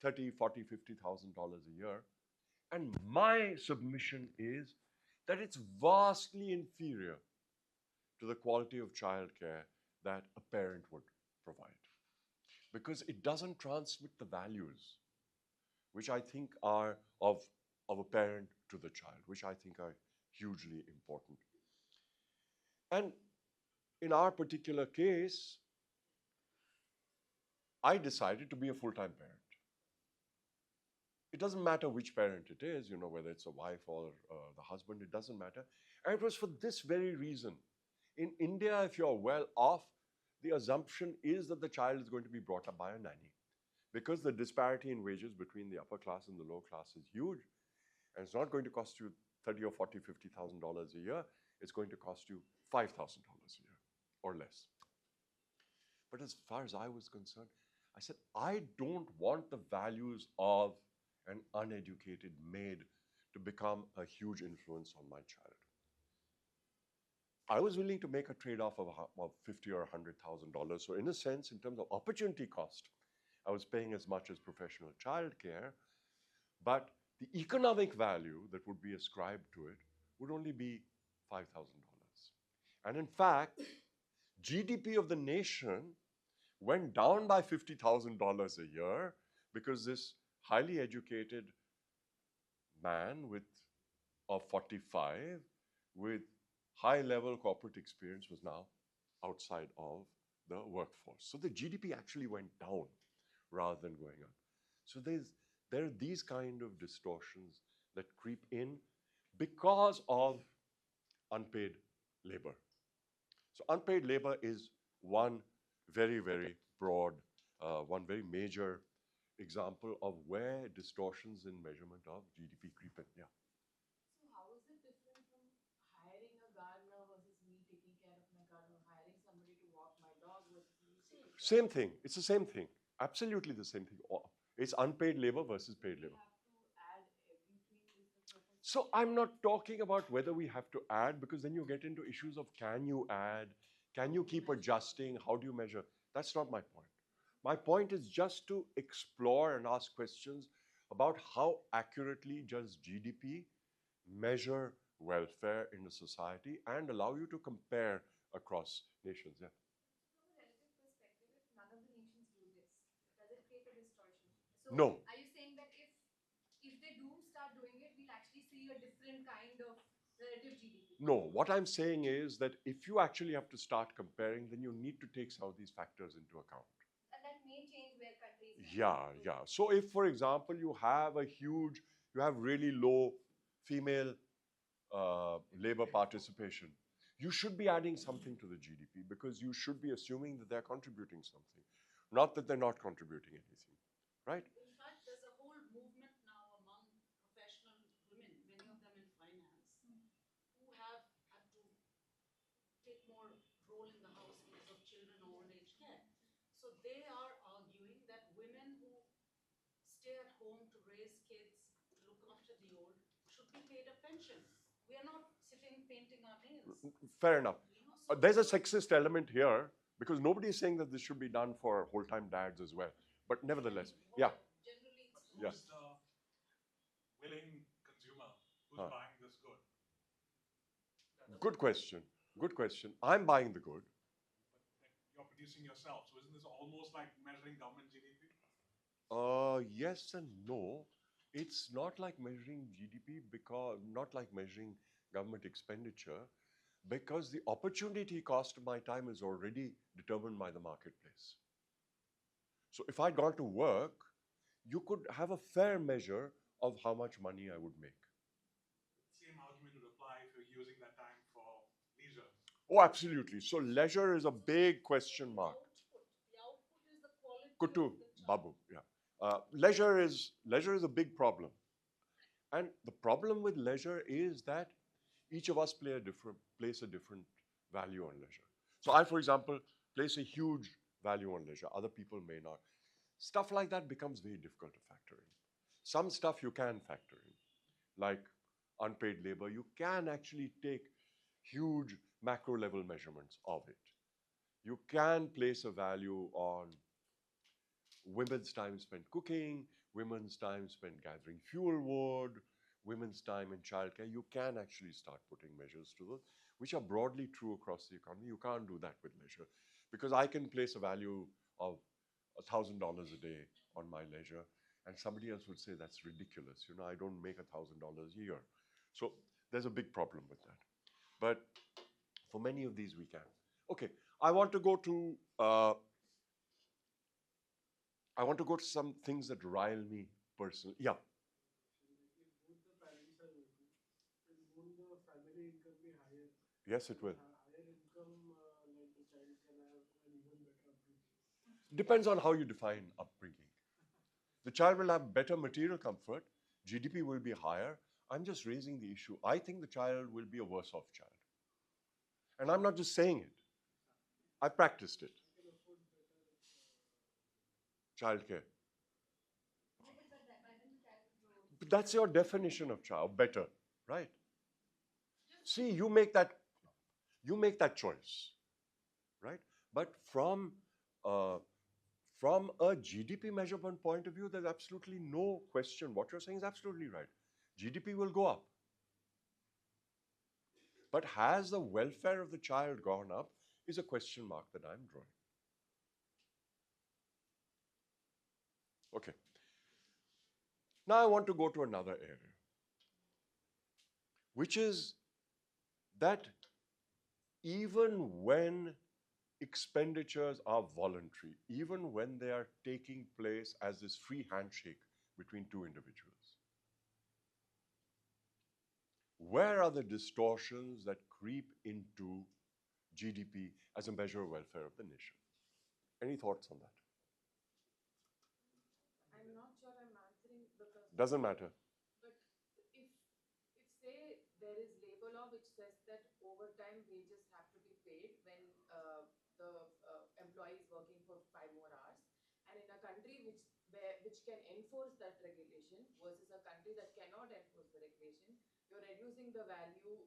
30, 40, $50,000 a year. And my submission is that it's vastly inferior to the quality of childcare that a parent would provide. Because it doesn't transmit the values which I think are of a parent to the child, which I think are hugely important. And in our particular case, I decided to be a full-time parent. It doesn't matter which parent it is, you know, whether it's a wife or the husband, it doesn't matter. And it was for this very reason. In India, if you're well off, the assumption is that the child is going to be brought up by a nanny. Because the disparity in wages between the upper class and the lower class is huge, and it's not going to cost you $30,000 or $40,000, $50,000 a year, it's going to cost you $5,000 a year or less. But as far as I was concerned, I said, I don't want the values of an uneducated maid to become a huge influence on my child. I was willing to make a trade-off of $50,000 or $100,000. So in a sense, in terms of opportunity cost, I was paying as much as professional childcare, but the economic value that would be ascribed to it would only be $5,000. And in fact, GDP of the nation went down by $50,000 a year because this highly educated man of 45 with high level corporate experience was now outside of the workforce. So the GDP actually went down rather than going up. So there are these kind of distortions that creep in because of unpaid labor. So unpaid labor is one very, very broad, one very major example of where distortions in measurement of GDP creep in. Yeah. So how is it different from hiring a gardener versus me taking care of my garden, or hiring somebody to walk my dog versus me taking care Same of thing. It's the same thing. Absolutely the same thing. It's unpaid labor versus paid we labor. have to add everything is the purpose. So I'm not talking about whether we have to add, because then you get into issues of can you add, can you keep adjusting, how do you measure? That's not my point. My point is just to explore and ask questions about how accurately does GDP measure welfare in a society and allow you to compare across nations. Yeah. From a relative perspective, if none of the nations do this, does it create a distortion? So, No. are you saying that if they do start doing it, we'll actually see a different kind of relative GDP? No, what I'm saying is that if you actually have to start comparing, then you need to take some of these factors into account. And that may change where countries rank. Yeah. So if, for example, you have really low female labor participation, you should be adding something to the GDP because you should be assuming that they're contributing something, not that they're not contributing anything, right? In fact, there's a whole movement now among professional women, many of them in finance, who have had to take more role in the house because of children or old age care. So they are arguing that women who stay at home to raise kids, to look after the old, should be paid a pension. We are not sitting painting our nails. Fair enough. You know, so There's a sexist element here because nobody is saying that this should be done for whole-time dads as well. But nevertheless, yeah. Generally, it's Yeah. Who's the willing consumer who's Huh. buying this good? Good question. Good question. I'm buying the good. But you're producing yourself. So isn't this almost like measuring government GDP? Yes and no. It's not like measuring GDP not like measuring government expenditure, because the opportunity cost of my time is already determined by the marketplace. So if I'd gone to work, you could have a fair measure of how much money I would make. Same argument would apply if you're using that time for leisure. Oh, absolutely. So leisure is a big question mark. the output is the quality Kutu, of the job. Babu, yeah. Leisure is a big problem. And the problem with leisure is that each of us place a different value on leisure. So I, for example, place a huge value on leisure. Other people may not. Stuff like that becomes very difficult to factor in. Some stuff you can factor in, like unpaid labor. You can actually take huge macro level measurements of it. You can place a value on women's time spent cooking, women's time spent gathering fuel wood, women's time in childcare. You can actually start putting measures to those, which are broadly true across the economy. You can't do that with leisure because I can place a value of $1,000 a day on my leisure, and somebody else would say that's ridiculous. You know, I don't make $1,000 a year. So there's a big problem with that. But for many of these, we can. Okay, I want to go to some things that rile me personally. Yeah. If both the parents are working, then won't the family income be higher? Yes, it will. Higher income, like the child can have an even better upbringing. Depends on how you define upbringing. The child will have better material comfort, GDP will be higher. I'm just raising the issue. I think the child will be a worse off child. And I'm not just saying it, I practiced it. They can afford better. Childcare. Yeah, but by then the child will grow. But that's your definition of child, better, right? See, you make that choice, right? But from a GDP measurement point of view, there's absolutely no question. What you're saying is absolutely right. GDP will go up. But has the welfare of the child gone up is a question mark that I'm drawing. Okay. Now I want to go to another area, which is that even when expenditures are voluntary, even when they are taking place as this free handshake between two individuals, where are the distortions that creep into GDP as a measure of welfare of the nation? Any thoughts on that? I'm not sure I'm answering because Doesn't matter. But if say there is labor law which says that overtime wages have to be paid when the employee is working for 5 more hours, and in a country which can enforce that regulation versus a country that cannot enforce the regulation, you're reducing the value.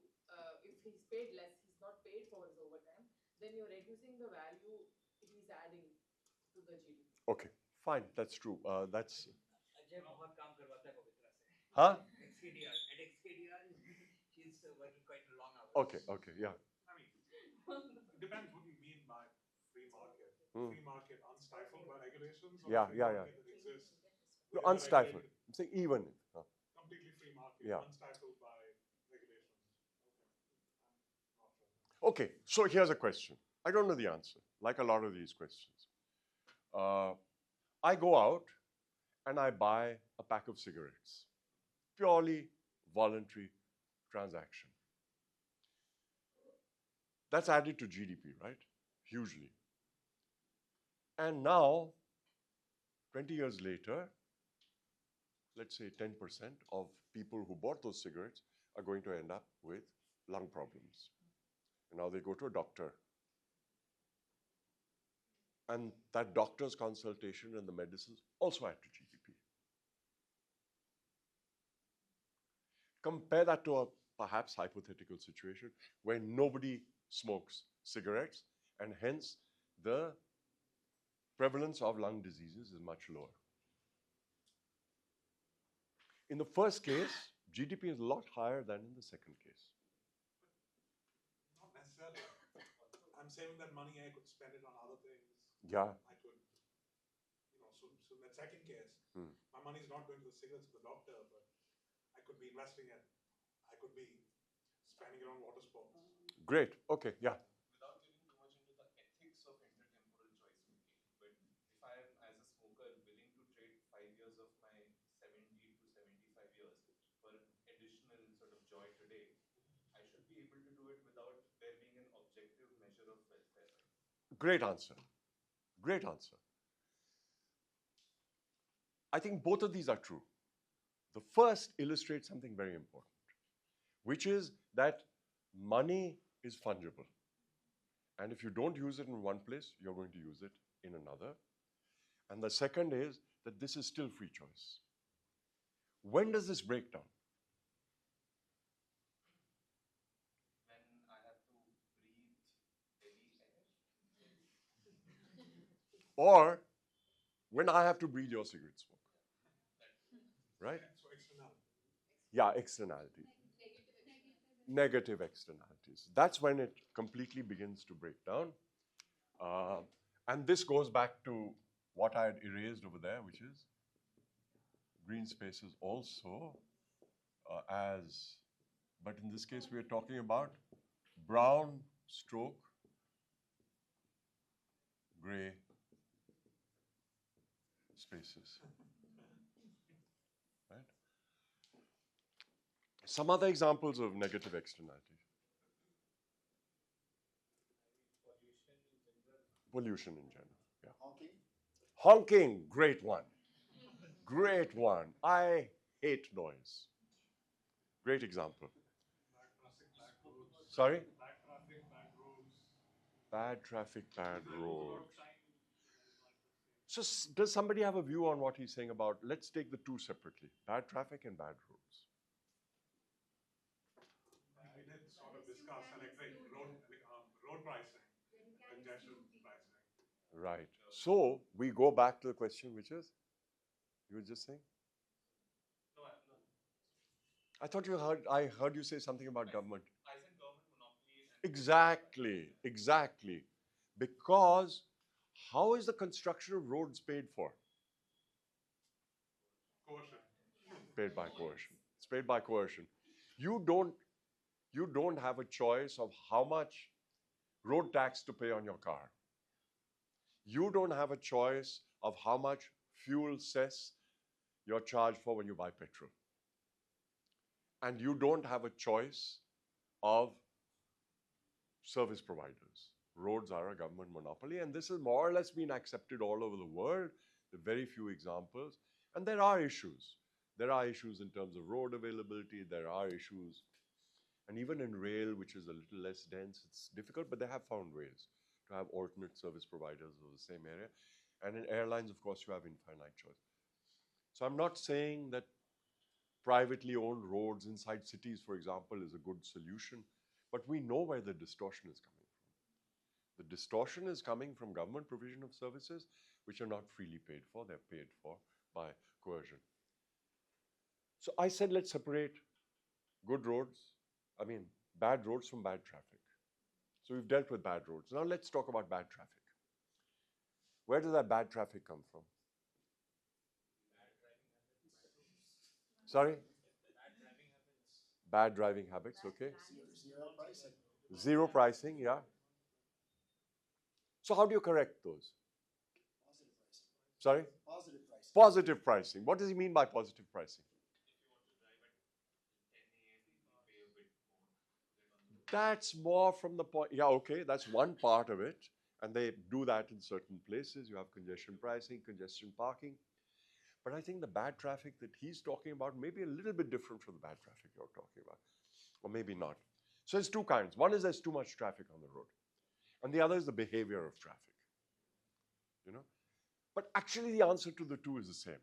If he's paid less, he's not paid for his overtime, then you're reducing the value he's adding to the GDP. Okay, fine, that's true. That's Ajay बहुत काम करवाता है पवित्रा से. Huh? XKDR. At XKDR, she's working quite long hours. Okay, yeah. I mean, it depends what you mean by free market. Hmm. Free market unstifled by regulations, or Yeah, free yeah, market that exists No, within a unstifled. regulated- I'm saying even. completely free market, Yeah. unstifled by regulations. Okay, I'm not sure. Okay, so here's a question. I don't know the answer, like a lot of these questions. I go out and I buy a pack of cigarettes. Purely voluntary transaction. That's added to GDP, right? Hugely. And now, 20 years later, let's say 10% of people who bought those cigarettes are going to end up with lung problems. And now they go to a doctor. And that doctor's consultation and the medicines also add to GDP. Compare that to a perhaps hypothetical situation where nobody smokes cigarettes and hence the prevalence of lung diseases is much lower. In the first case, GDP is a lot higher than in the second case. Not necessarily. I'm saving that money. I could spend it on other things. Yeah. I could, so in that second case, Hmm. my money is not going to the cigarettes of the doctor, but I could be investing it. I could be spending it on water sports. Great. Okay. Yeah. Without getting too much into the ethics of intertemporal choice making, but if I am, as a smoker, willing to trade 5 years of my 70 to 75 years for an additional sort of joy today, I should be able to do it without there being an objective measure of welfare, right? Great answer. Great answer. I think both of these are true. The first illustrates something very important, which is that money is fungible. And if you don't use it in one place, you're going to use it in another. And the second is that this is still free choice. When does this break down? When I have to breathe heavy air. Or when I have to breathe your cigarette smoke. Right? So externality. Yeah, externality. Negative externalities. That's when it completely begins to break down. And this goes back to what I had erased over there, which is green spaces also but in this case we are talking about brown stroke gray spaces. Right? Some other examples of negative externalities. Pollution in general. Yeah. Honking. Honking, great one. Great one. I hate noise. Great example. Bad traffic, bad roads. Sorry? Bad traffic, bad roads. Bad traffic, bad There's a lot roads. of time that is like the same. So does somebody have a view on what he's saying about, let's take the two separately, bad traffic and bad roads. We did sort of discuss electric road pricing, congestion pricing. Right. So we go back to the question, which is, you were just saying? No. I thought I heard you say something about government. I said government Exactly, exactly. Because how is the construction of roads paid for? Coercion. Paid by coercion. It's paid by coercion. You don't you don't have a choice of how much road tax to pay on your car. You don't have a choice of how much fuel cess you're charged for when you buy petrol. And you don't have a choice of service providers. Roads are a government monopoly, and this has more or less been accepted all over the world. There are very few examples, and there are issues. There are issues in terms of road availability, there are issues, and even in rail, which is a little less dense, it's difficult, but they have found ways to have alternate service providers of the same area. And in airlines, of course, you have infinite choice. So I'm not saying that privately owned roads inside cities, for example, is a good solution, but we know where the distortion is coming from. The distortion is coming from government provision of services which are not freely paid for, they're paid for by coercion. So I said, let's separate good roads, I mean, bad roads from bad traffic. So we've dealt with bad roads. Now let's talk about bad traffic. Where does that bad traffic come from? Sorry? Bad driving habits, okay. Zero pricing. Zero pricing, yeah. So how do you correct those? Positive pricing. Sorry? Positive pricing. Positive pricing. What does he mean by positive pricing? That's more from the point. Yeah, okay, that's one part of it. And they do that in certain places. You have congestion pricing, congestion parking. But I think the bad traffic that he's talking about may be a little bit different from the bad traffic you're talking about, or maybe not. So there's two kinds. One is there's too much traffic on the road, and the other is the behavior of traffic. You know, but actually the answer to the two is the same.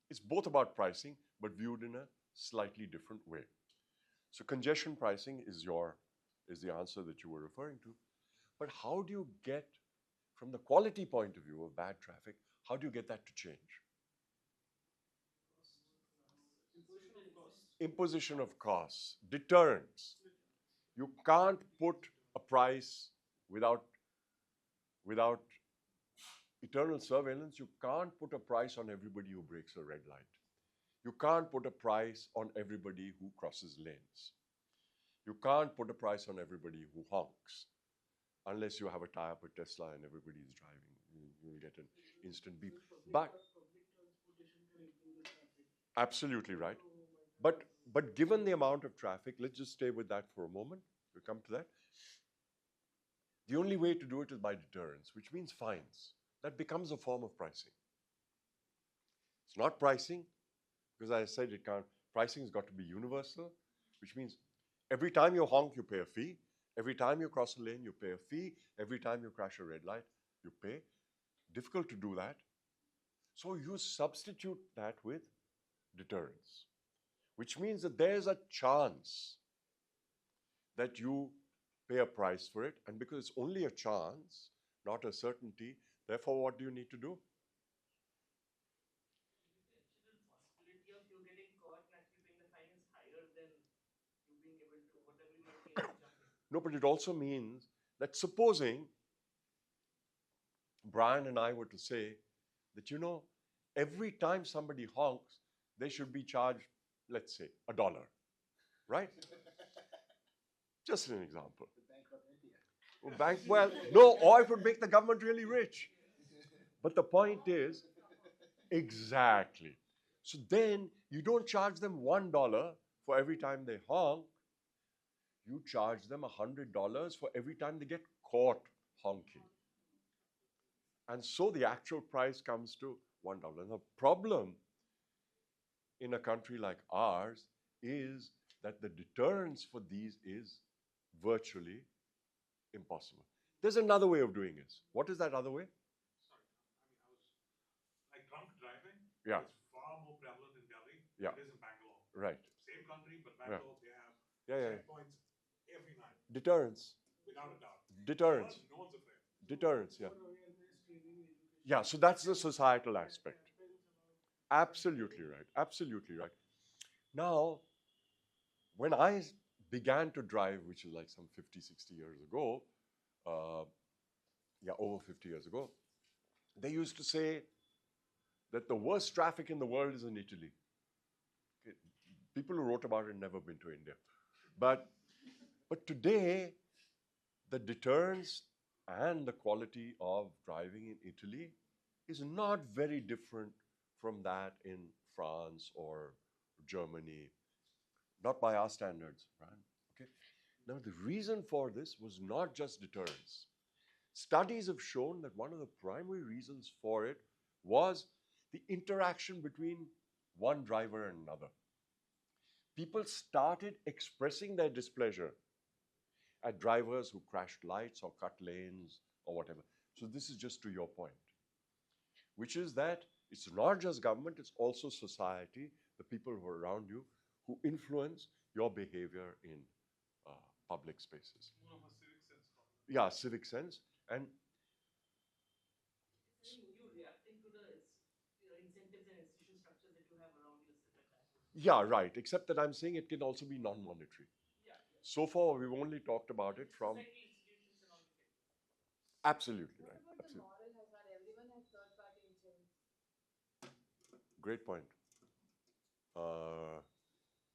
It's both about pricing, but viewed in a slightly different way. So congestion pricing is the answer that you were referring to. But how do you get, from the quality point of view of bad traffic, how do you get that to change? Imposition of costs, deterrence. You can't put a price without eternal surveillance. You can't put a price on everybody who breaks a red light. You can't put a price on everybody who crosses lanes. You can't put a price on everybody who honks, unless you have a tie-up with Tesla and everybody is driving. You'll get an instant beep. But public transportation can improve the traffic. absolutely right. So, But given the amount of traffic, let's just stay with that for a moment. We'll come to that. The only way to do it is by deterrence, which means fines. That becomes a form of pricing. It's not pricing, because as I said, it can't. Pricing has got to be universal, which means every time you honk, you pay a fee. Every time you cross a lane, you pay a fee. Every time you crash a red light, you pay. Difficult to do that. So you substitute that with deterrence, which means that there's a chance that you pay a price for it. And because it's only a chance, not a certainty, therefore, what do you need to do? The possibility of you getting caught and actually paying the fine is higher than you being able to, whatever you might be able to jump in. No, but it also means that supposing Brian and I were to say that, every time somebody honks, they should be charged, let's say, $1, right? Just an example. The bankrupt India. Well, no, or it would make the government really rich. But the point is, exactly. So then you don't charge them $1 for every time they honk. You charge them $100 for every time they get caught honking. And so the actual price comes to $1. The problem in a country like ours is that the deterrence for these is virtually impossible. There's another way of doing this. What is that other way? Sorry, like drunk driving. Yeah. Is far more prevalent in Delhi Yeah. than it is in Bangalore. Right. Same country, but Bangalore they have Yeah. checkpoints every night, Deterrence. without a doubt. Deterrence. No one's afraid. Deterrence, yeah. more awareness, training, education. Yeah, so that's the societal That aspect. happens about Absolutely right. Absolutely right. Now, when I began to drive, which is like some 50, 60 years ago, over 50 years ago, they used to say that the worst traffic in the world is in Italy. Okay. People who wrote about it never been to India. But today, the deterrence and the quality of driving in Italy is not very different from that in France or Germany, not by our standards, right? Okay. Now, the reason for this was not just deterrence. Studies have shown that one of the primary reasons for it was the interaction between one driver and another. People started expressing their displeasure at drivers who crashed lights or cut lanes or whatever. So this is just to your point, which is that it's not just government, it's also society, the people who are around you, who influence your behavior in public spaces. More of a civic sense problem. Yeah, civic sense. And It's you reacting to the incentives and institution structures that you have around you as a driver. yeah, right. Except that I'm saying it can also be non-monetary. Yeah. So far, we've only talked about it from. Societal institutions and all you get. Absolutely What right. about the Absolutely. moral hazard? Everyone has third-party insurance. Great point.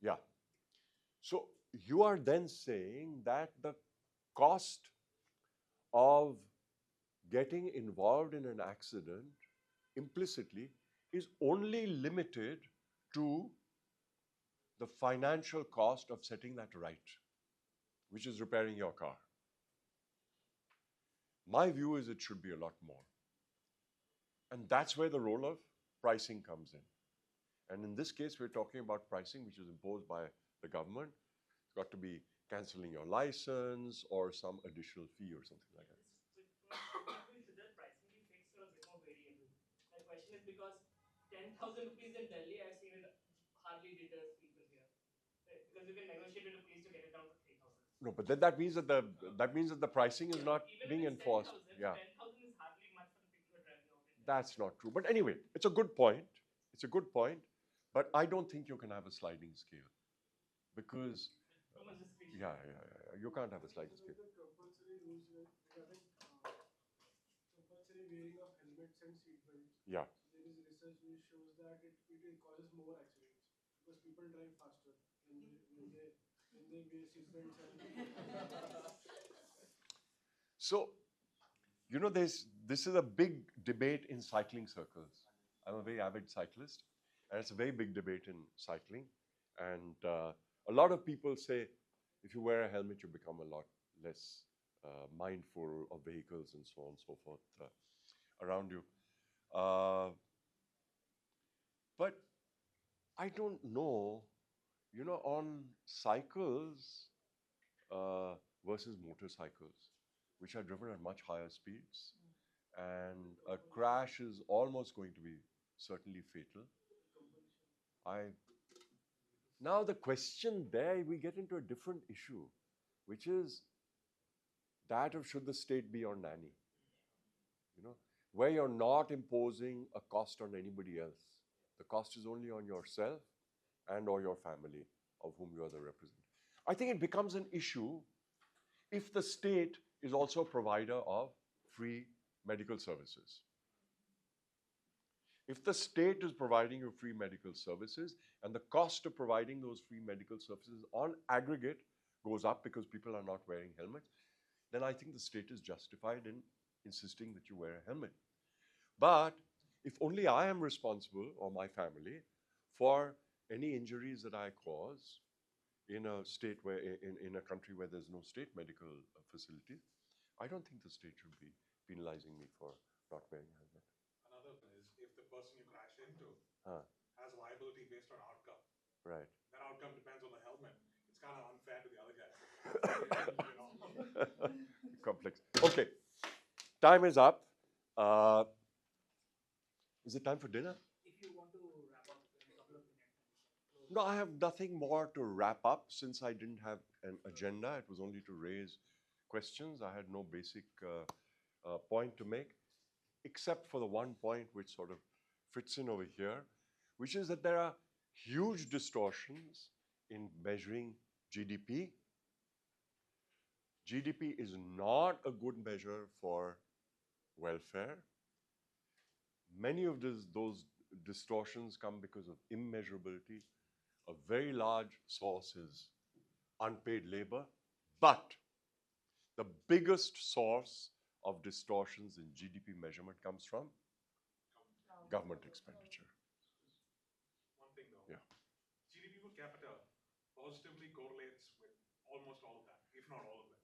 Yeah. So you are then saying that the cost of getting involved in an accident implicitly is only limited to the financial cost of setting that right, which is repairing your car. My view is it should be a lot more. And that's where the role of pricing comes in. And in this case, we're talking about pricing which is imposed by the government. It's got to be canceling your license or some additional fee or something like that. Should the pricing be fixed or a bit more variable? My question is because 10,000 rupees in Delhi, I've seen it hardly deters people here. Right? Because you can negotiate with the police to get it down to 3,000. No, but then that means that the pricing is not Even being if it's enforced. 10,000, Yeah, 10,000 is hardly much for the people who are driving out in Delhi. that's not true. But anyway, it's a good point. It's a good point. But I don't think you can have a sliding scale because Too much discretion. you can't have a sliding So scale. the compulsory rules regarding compulsory wearing of helmets and seat belts. Yeah. So there is research which shows that it causes more accidents because people drive faster when they wear seat belts and So, this is a big debate in cycling circles. I'm a very avid cyclist, and it's a very big debate in cycling. And a lot of people say if you wear a helmet, you become a lot less mindful of vehicles and so on and so forth around you. But I don't know, on cycles versus motorcycles, which are driven at much higher speeds, and a crash is almost going to be certainly fatal. Now the question there, we get into a different issue, which is that of should the state be your nanny? Where you're not imposing a cost on anybody else. The cost is only on yourself and or your family of whom you are the representative. I think it becomes an issue if the state is also a provider of free medical services. If the state is providing you free medical services and the cost of providing those free medical services on aggregate goes up because people are not wearing helmets, then I think the state is justified in insisting that you wear a helmet. But if only I am responsible, or my family, for any injuries that I cause in a state where, in a country where there's no state medical facility, I don't think the state should be penalizing me for not wearing a helmet. Another one is if the person you crash into Huh. has liability based on outcome. Right. That outcome depends on the helmet. It's kind of unfair to the other guy. Complex. Okay. Time is up. Is it time for dinner? If you want to wrap up in a couple of minutes and we can close. No, I have nothing more to wrap up since I didn't have an agenda. It was only to raise questions. I had no basic point to make, except for the one point which sort of fits in over here, which is that there are huge distortions in measuring GDP GDP is not a good measure for welfare. Many of those distortions come because of immeasurability. A very large source is unpaid labor, but the biggest source of distortions in GDP measurement comes from government expenditure. One thing though. Yeah. GDP per capita positively correlates with almost all of that, if not all of them.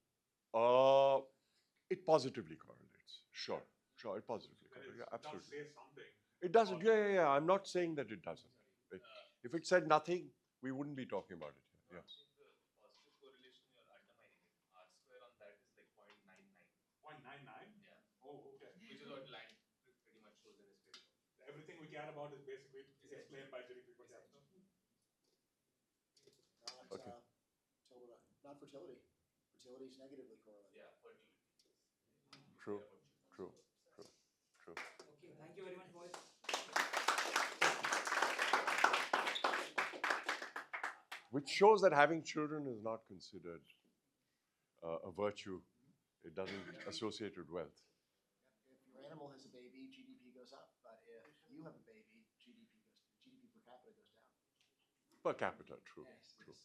It positively correlates. Sure, sure, it positively That correlates. is, Yeah, absolutely. It does say something. It doesn't. Yeah. I'm not saying that it doesn't. If it said nothing, we wouldn't be talking about it here. Yeah. I'm saying the positive correlation, you're undermining it. R square on that is like 0.99. 0.99? Yeah. Oh, okay. Which is what land pretty much shows in its favor. Everything we care about is basically Essentially. explained by GDP per capita. Okay. Not fertility. Fertility is negatively correlated. Yeah, fertility. True. True. True. True. Okay, thank you very much, Mohit. Which shows that having children is not considered a virtue. It doesn't associate with wealth. If your animal has a baby, GDP goes up. But if you have a baby, GDP per capita goes down. Per capita, true. Yes. True.